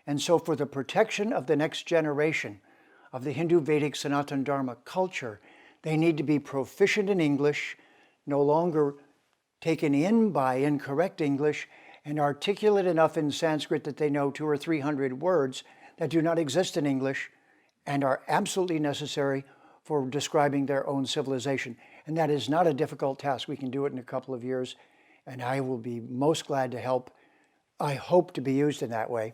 And so for the protection of the next generation of the Hindu Vedic Sanatana Dharma culture, they need to be proficient in English, no longer taken in by incorrect English, and articulate enough in Sanskrit that they know 200 or 300 words that do not exist in English and are absolutely necessary for describing their own civilization. And that is not a difficult task. We can do it in a couple of years, and I will be most glad to help. I hope to be used in that way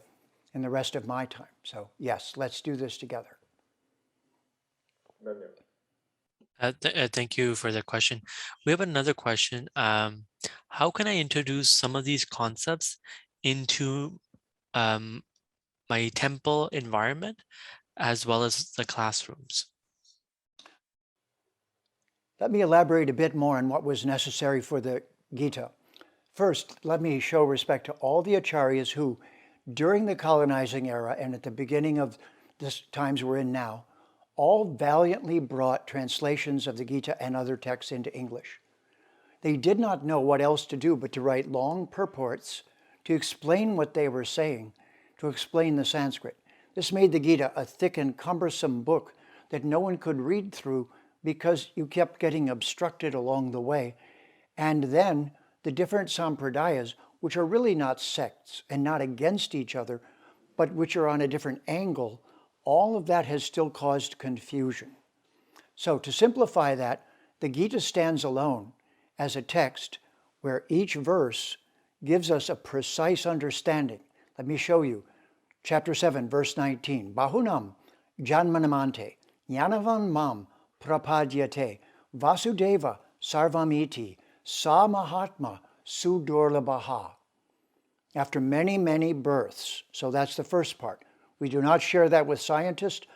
in the rest of my time. So yes, let's do this together. Thank you for the question. We have another question. How can I introduce some of these concepts into my temple environment as well as the classrooms? Let me elaborate a bit more on what was necessary for the Gita. First, let me show respect to all the acharyas who, during the colonizing era and at the beginning of the times we're in now, all valiantly brought translations of the Gita and other texts into English. They did not know what else to do but to write long purports to explain what they were saying, to explain the Sanskrit. This made the Gita a thick and cumbersome book that no one could read through because you kept getting obstructed along the way. And then the different sampradayas, which are really not sects and not against each other, but which are on a different angle, all of that has still caused confusion. So to simplify that, the Gita stands alone as a text where each verse gives us a precise understanding. Let me show you. Chapter 7, verse 19. Bahunam janmanamante jnanavan mam prapadyate vasudeva sarvamiti sa mahatma sudurlabaha. After many, many births. So that's the first part. We do not share that with scientists,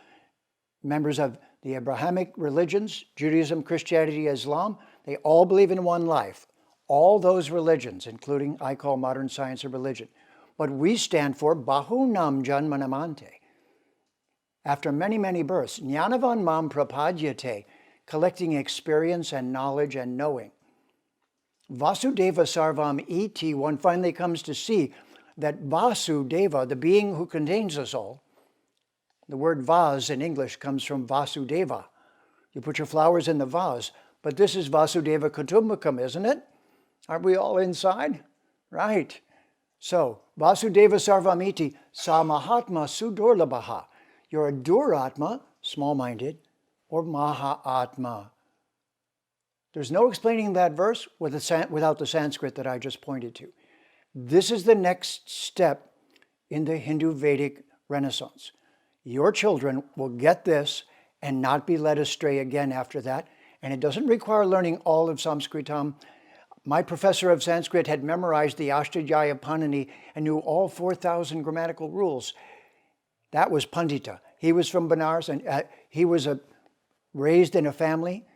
members of the Abrahamic religions, Judaism, Christianity, Islam. They all believe in one life. All those religions, including I call modern science a religion. But we stand for Bahunam Janmanamante. After many, many births, Jnanavan Mam Prapadyate, collecting experience and knowledge and knowing. Vasudeva Sarvam Iti, one finally comes to see that Vasudeva, the being who contains us all, the word vase in English comes from Vasudeva. You put your flowers in the vase, but this is Vasudeva Kutumbakam, isn't it? Aren't we all inside? Right. So, Vasudeva Sarvamiti Sa Mahatma Sudurlabaha. You're a Duratma, small-minded, or Mahatma. There's no explaining that verse without the Sanskrit that I just pointed to. This is the next step in the Hindu Vedic Renaissance. Your children will get this and not be led astray again after that. And it doesn't require learning all of Sanskritam. My professor of Sanskrit had memorized the Ashtadhyayi Panini and knew all 4,000 grammatical rules. That was Pandita. He was from Benares and he was raised in a family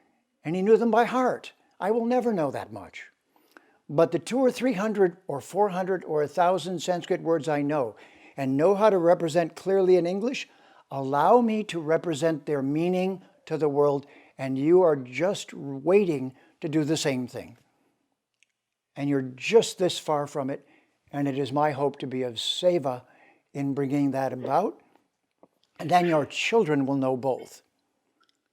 and he knew them by heart. I will never know that much. But the 200 or 300 or 400 or 1,000 Sanskrit words I know and know how to represent clearly in English, allow me to represent their meaning to the world, and you are just waiting to do the same thing. And you're just this far from it, and it is my hope to be of seva in bringing that about. And then your children will know both.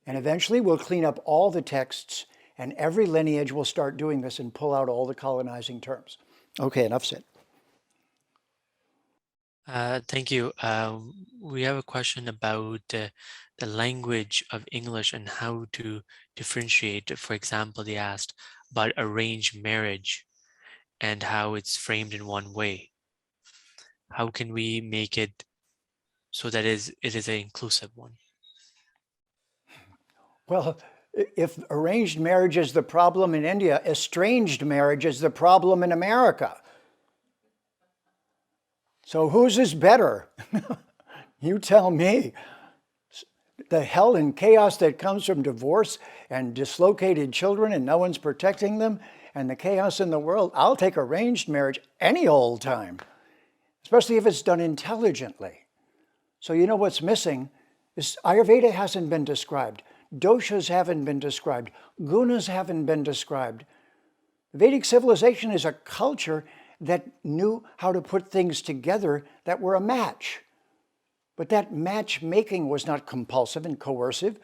And eventually we'll clean up all the texts, and every lineage will start doing this and pull out all the colonizing terms. Okay, enough said. Thank you. We have a question about the language of English and how to differentiate. For example, they asked about arranged marriage and how it's framed in one way. How can we make it so that it is an inclusive one? Well, if arranged marriage is the problem in India, estranged marriage is the problem in America. So whose is better? You tell me. The hell and chaos that comes from divorce and dislocated children and no one's protecting them and the chaos in the world, I'll take arranged marriage any old time, especially if it's done intelligently. So you know what's missing is Ayurveda hasn't been described. Doshas haven't been described. Gunas haven't been described. Vedic civilization is a culture that knew how to put things together that were a match. But that matchmaking was not compulsive and coercive.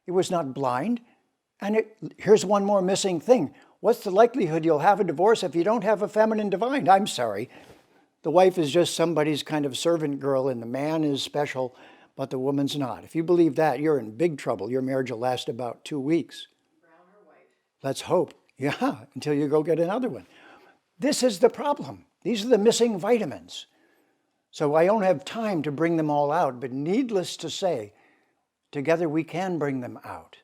It was not blind. And here's one more missing thing. What's the likelihood you'll have a divorce if you don't have a feminine divine? I'm sorry. The wife is just somebody's kind of servant girl and the man is special, but the woman's not. If you believe that, you're in big trouble. Your marriage will last about 2 weeks. Brown or white? Let's hope. Yeah, until you go get another one. This is the problem. These are the missing vitamins. So I don't have time to bring them all out, but needless to say, together we can bring them out.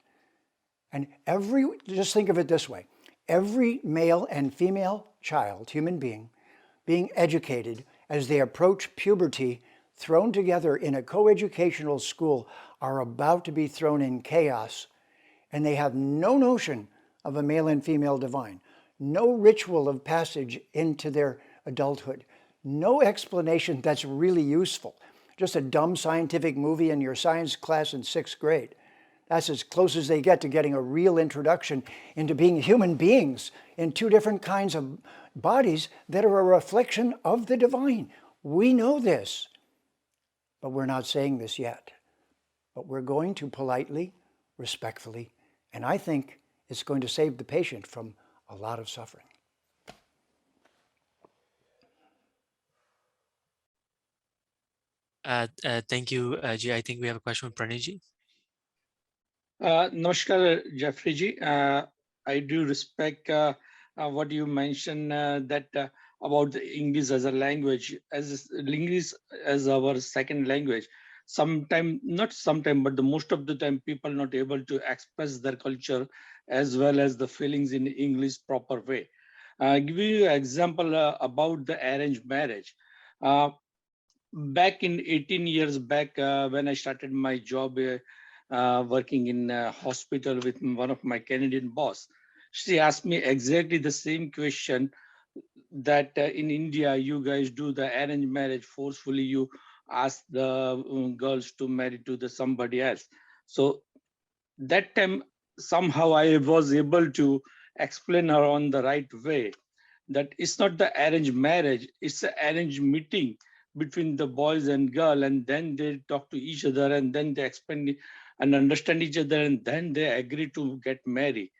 And just think of it this way, every male and female child, human being educated as they approach puberty, thrown together in a coeducational school, are about to be thrown in chaos, and they have no notion of a male and female divine. No ritual of passage into their adulthood. No explanation that's really useful. Just a dumb scientific movie in your science class in 6th grade. That's as close as they get to getting a real introduction into being human beings in 2 different kinds of bodies that are a reflection of the divine. We know this, but we're not saying this yet. But we're going to politely, respectfully, and I think it's going to save the patient from a lot of suffering. Thank you, Ji. I think we have a question from Pranay Ji. Namaskar, Jeffrey Ji. I do respect what you mentioned that about the English as a language, as English as our second language. Not sometime, but the most of the time, people not able to express their culture as well as the feelings in English proper way. Give you an example about the arranged marriage. Back in 18 years back, when I started my job working in a hospital with one of my Canadian boss, she asked me exactly the same question that in India, you guys do the arranged marriage forcefully. You ask the girls to marry to the somebody else. So that time, somehow I was able to explain her on the right way that it's not the arranged marriage, it's an arranged meeting between the boys and girl, and then they talk to each other, and then they explain and understand each other, and then they agree to get married.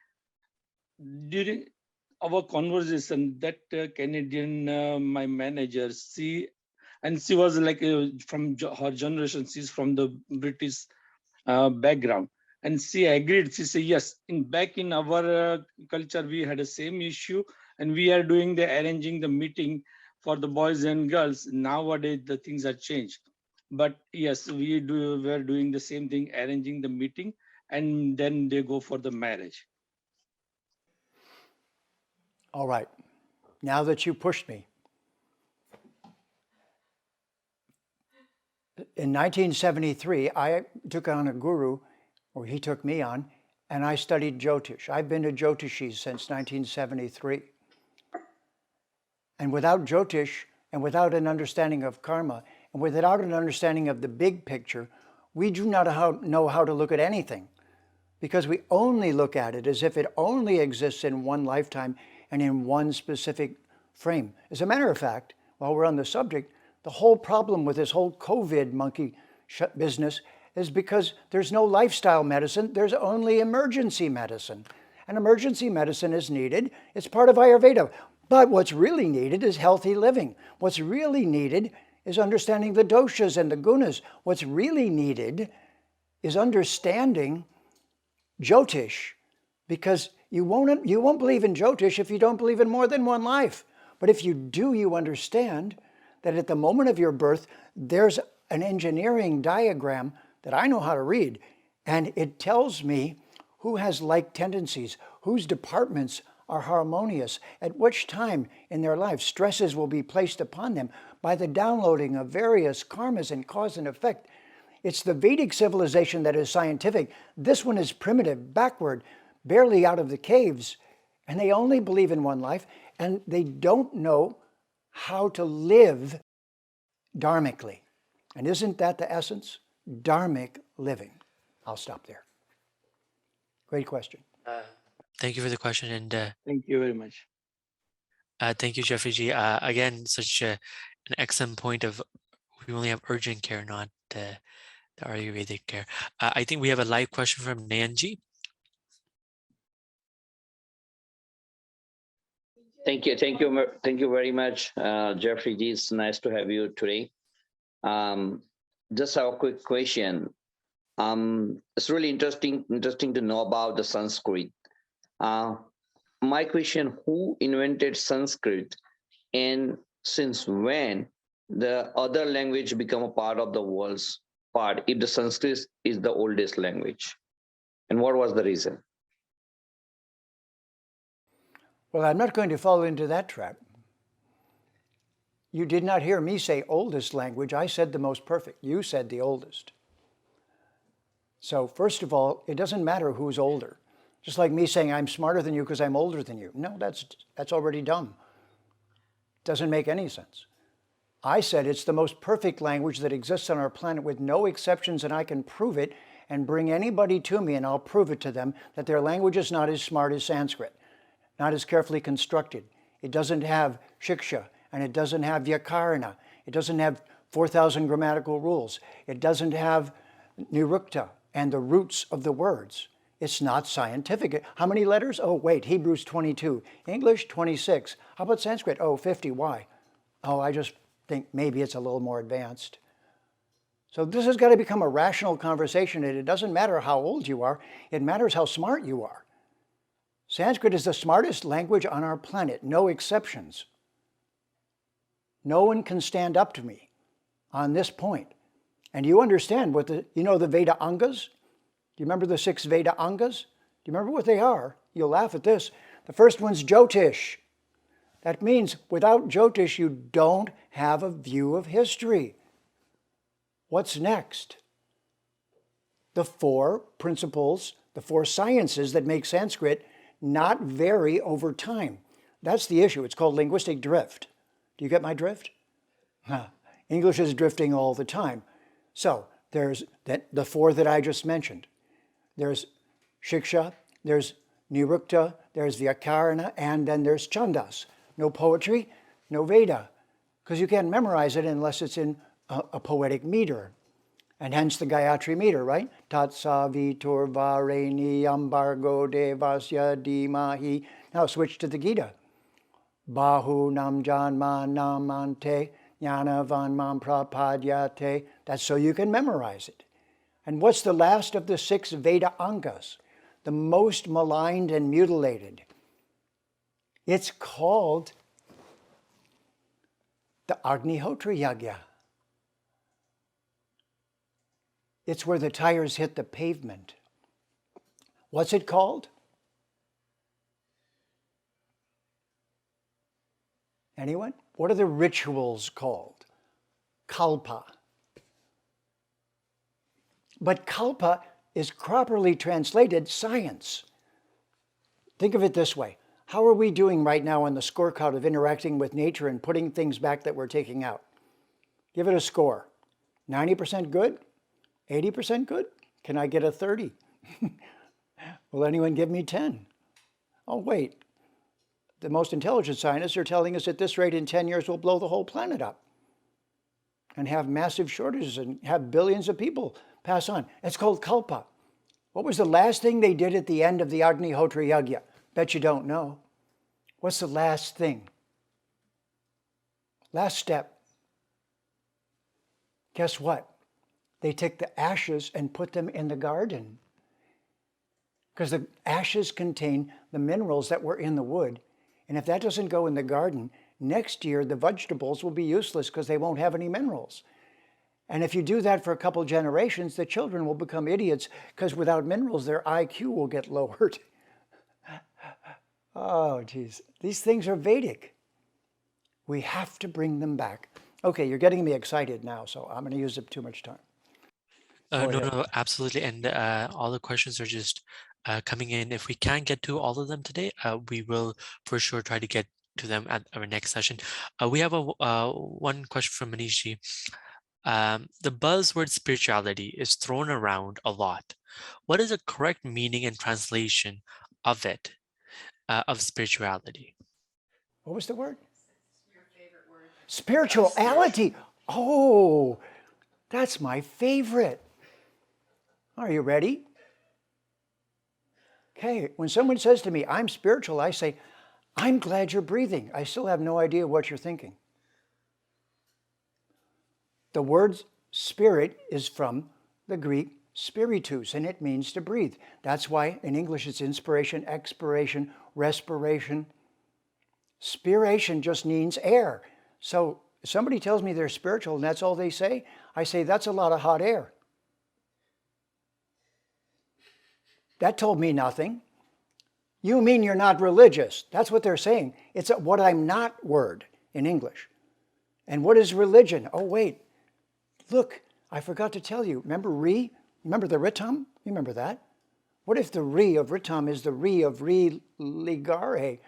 During our conversation, that Canadian, my manager, she was like from her generation, she's from the British background, and she agreed. She said, yes, back in our culture, we had the same issue, and we are doing the arranging the meeting for the boys and girls. Nowadays, the things are changed. But yes, we're doing the same thing, arranging the meeting, and then they go for the marriage. All right. Now that you pushed me. In 1973, I took on a guru, or he took me on, and I studied Jyotish. I've been to Jyotishis since 1973. And without Jyotish, and without an understanding of karma, and without an understanding of the big picture, we do not know how to look at anything, because we only look at it as if it only exists in one lifetime and in one specific frame. As a matter of fact, while we're on the subject, the whole problem with this whole COVID monkey business is because there's no lifestyle medicine, there's only emergency medicine. And emergency medicine is needed, it's part of Ayurveda. But what's really needed is healthy living. What's really needed is understanding the doshas and the gunas. What's really needed is understanding Jyotish, because you won't believe in Jyotish if you don't believe in more than one life. But if you do, you understand that at the moment of your birth, there's an engineering diagram that I know how to read, and it tells me who has like tendencies, whose departments are harmonious, at which time in their life stresses will be placed upon them by the downloading of various karmas and cause and effect. It's the Vedic civilization that is scientific. This one is primitive, backward, barely out of the caves, and they only believe in one life, and they don't know how to live dharmically. And isn't that the essence? Dharmic living. I'll stop there. Great question. Thank you for the question, and Thank you very much. thank you, Jeffrey G. Again, such an excellent point of we only have urgent care, not the Ayurvedic care. I think we have a live question from Nayanji. Thank you very much, Jeffrey G. It's nice to have you today. Just a quick question. It's really interesting to know about the Sanskrit. My question: who invented Sanskrit, and since when the other language become a part of the world's part? If the Sanskrit is the oldest language, and what was the reason? Well, I'm not going to fall into that trap. You did not hear me say oldest language. I said the most perfect. You said the oldest. So first of all, it doesn't matter who's older. Just like me saying I'm smarter than you because I'm older than you. No, that's already dumb. Doesn't make any sense. I said it's the most perfect language that exists on our planet with no exceptions, and I can prove it and bring anybody to me and I'll prove it to them that their language is not as smart as Sanskrit, not as carefully constructed. It doesn't have shiksha, and it doesn't have vyakarana. It doesn't have 4,000 grammatical rules. It doesn't have nirukta and the roots of the words. It's not scientific. How many letters? Oh, wait, Hebrew's 22. English, 26. How about Sanskrit? Oh, 50. Why? Oh, I just think maybe it's a little more advanced. So this has got to become a rational conversation, and it doesn't matter how old you are. It matters how smart you are. Sanskrit is the smartest language on our planet, no exceptions. No one can stand up to me on this point. And you understand what the Veda Angas? Do you remember the 6 Veda Angas? Do you remember what they are? You'll laugh at this. The first one's Jyotish. That means without Jyotish, you don't have a view of history. What's next? The 4 principles, the 4 sciences that make Sanskrit not vary over time. That's the issue. It's called linguistic drift. Do you get my drift? English is drifting all the time. So there's the 4 that I just mentioned. There's Shiksha, there's Nirukta, there's Vyakarana, and then there's Chandas. No poetry, no Veda, because you can't memorize it unless it's in a poetic meter. And hence the Gayatri meter, right? Tatsa vitur vareni ambargo devasya dimahi. Now switch to the Gita. Bahu nam janma namante jnanavan mam prapadyate. That's so you can memorize it. And what's the last of the 6 Veda Angas? The most maligned and mutilated. It's called the Agnihotra Yagya. It's where the tires hit the pavement. What's it called? Anyone? What are the rituals called? Kalpa. But kalpa is properly translated science. Think of it this way. How are we doing right now on the scorecard of interacting with nature and putting things back that we're taking out? Give it a score. 90% good? 80% good? Can I get a 30? Will anyone give me 10? Oh, wait. The most intelligent scientists are telling us at this rate in 10 years we'll blow the whole planet up and have massive shortages and have billions of people pass on. It's called kalpa. What was the last thing they did at the end of the Agnihotra Yagya? Bet you don't know. What's the last thing? Last step. Guess what? They took the ashes and put them in the garden. Because the ashes contain the minerals that were in the wood. And if that doesn't go in the garden, next year the vegetables will be useless because they won't have any minerals. And if you do that for a couple generations, the children will become idiots because without minerals, their IQ will get lowered. Oh, geez. These things are Vedic. We have to bring them back. Okay, you're getting me excited now, so I'm going to use up too much time. No, absolutely. And all the questions are just coming in. If we can't get to all of them today, we will for sure try to get to them at our next session. We have one question from Manishji. The buzzword spirituality is thrown around a lot. What is the correct meaning and translation of it, of spirituality? What was the word? Your favorite word. Spirituality. Oh, that's my favorite. Are you ready? Okay, when someone says to me, I'm spiritual, I say, I'm glad you're breathing. I still have no idea what you're thinking. The word spirit is from the Greek spiritus, and it means to breathe. That's why in English it's inspiration, expiration, respiration. Spiration just means air. So if somebody tells me they're spiritual and that's all they say, I say that's a lot of hot air. That told me nothing. You mean you're not religious. That's what they're saying. It's a what I'm not word in English. And what is religion? Oh, wait. Look, I forgot to tell you. Remember re? Remember the ritum? You remember that? What if the re of ritum is the re of ligare?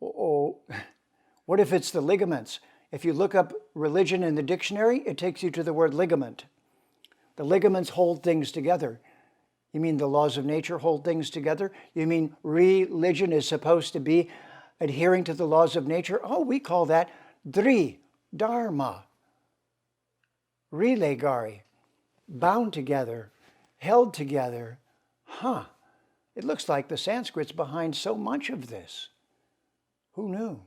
Oh, what if it's the ligaments? If you look up religion in the dictionary, it takes you to the word ligament. The ligaments hold things together. You mean the laws of nature hold things together? You mean religion is supposed to be adhering to the laws of nature? Oh, we call that dharma. Relegari, bound together, held together. Huh. It looks like the Sanskrit's behind so much of this. Who knew?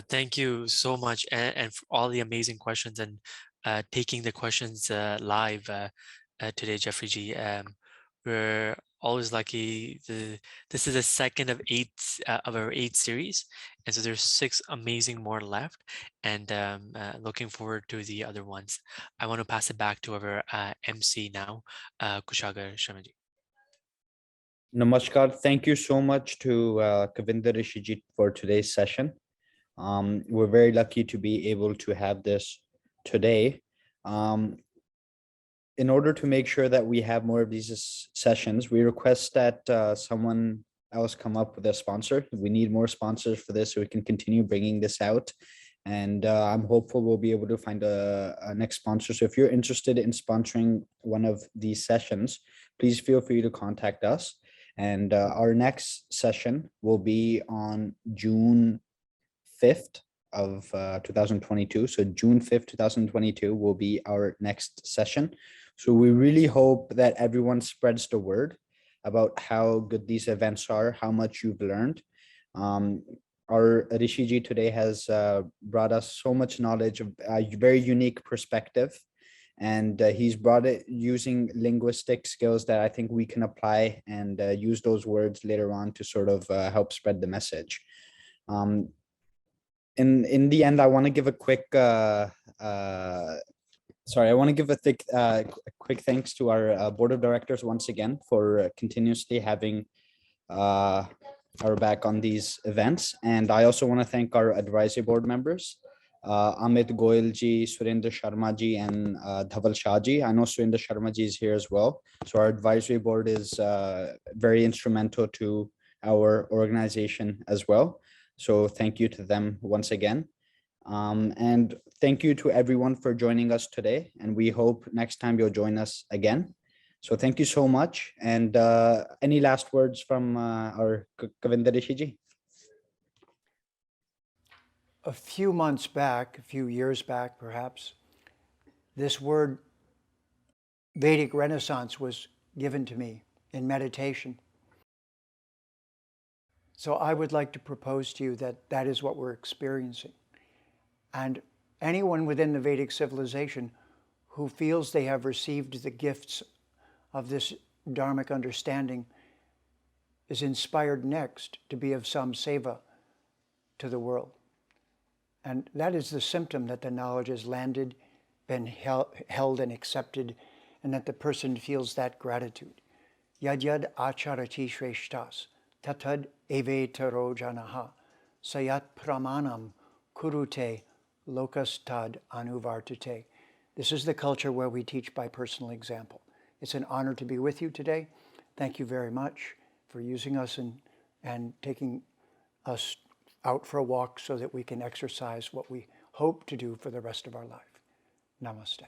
Thank you so much, and for all the amazing questions and taking the questions live today, Jeffrey G. We're always lucky. This is the second of our 8 series, and so there's 6 amazing more left, and looking forward to the other ones. I want to pass it back to our MC now, Kushagar Sharmaji. Namaskar. Thank you so much to Kavinder Rishiji for today's session. We're very lucky to be able to have this today. In order to make sure that we have more of these sessions, we request that someone else come up with a sponsor. We need more sponsors for this so we can continue bringing this out. And I'm hopeful we'll be able to find a next sponsor. So if you're interested in sponsoring one of these sessions, please feel free to contact us. And our next session will be on June 5th of 2022. So June 5th, 2022 will be our next session. So we really hope that everyone spreads the word about how good these events are, how much you've learned. Our Rishiji today has brought us so much knowledge, of a very unique perspective. And he's brought it using linguistic skills that I think we can apply and use those words later on to sort of help spread the message. In the end, I want to give a quick quick thanks to our board of directors once again for continuously having our back on these events. And I also want to thank our advisory board members, Amit Goyalji, Surendra Sharmaji, and Dhaval Shahji. I know Surendra Sharmaji is here as well. So our advisory board is very instrumental to our organization as well. So thank you to them once again. And thank you to everyone for joining us today. And we hope next time you'll join us again. So thank you so much. And any last words from our Kavinder Rishiji? A few months back, a few years back perhaps, this word Vedic Renaissance was given to me in meditation. So I would like to propose to you that that is what we're experiencing. And anyone within the Vedic civilization who feels they have received the gifts of this dharmic understanding is inspired next to be of some seva to the world. And that is the symptom that the knowledge has landed, been held and accepted, and that the person feels that gratitude. Yad yad acharati shreshtas, tatad evetaro janaha, sayat pramanam kurute lokastad anuvartate. This is the culture where we teach by personal example. It's an honor to be with you today. Thank you very much for using us and taking us out for a walk so that we can exercise what we hope to do for the rest of our life. Namaste.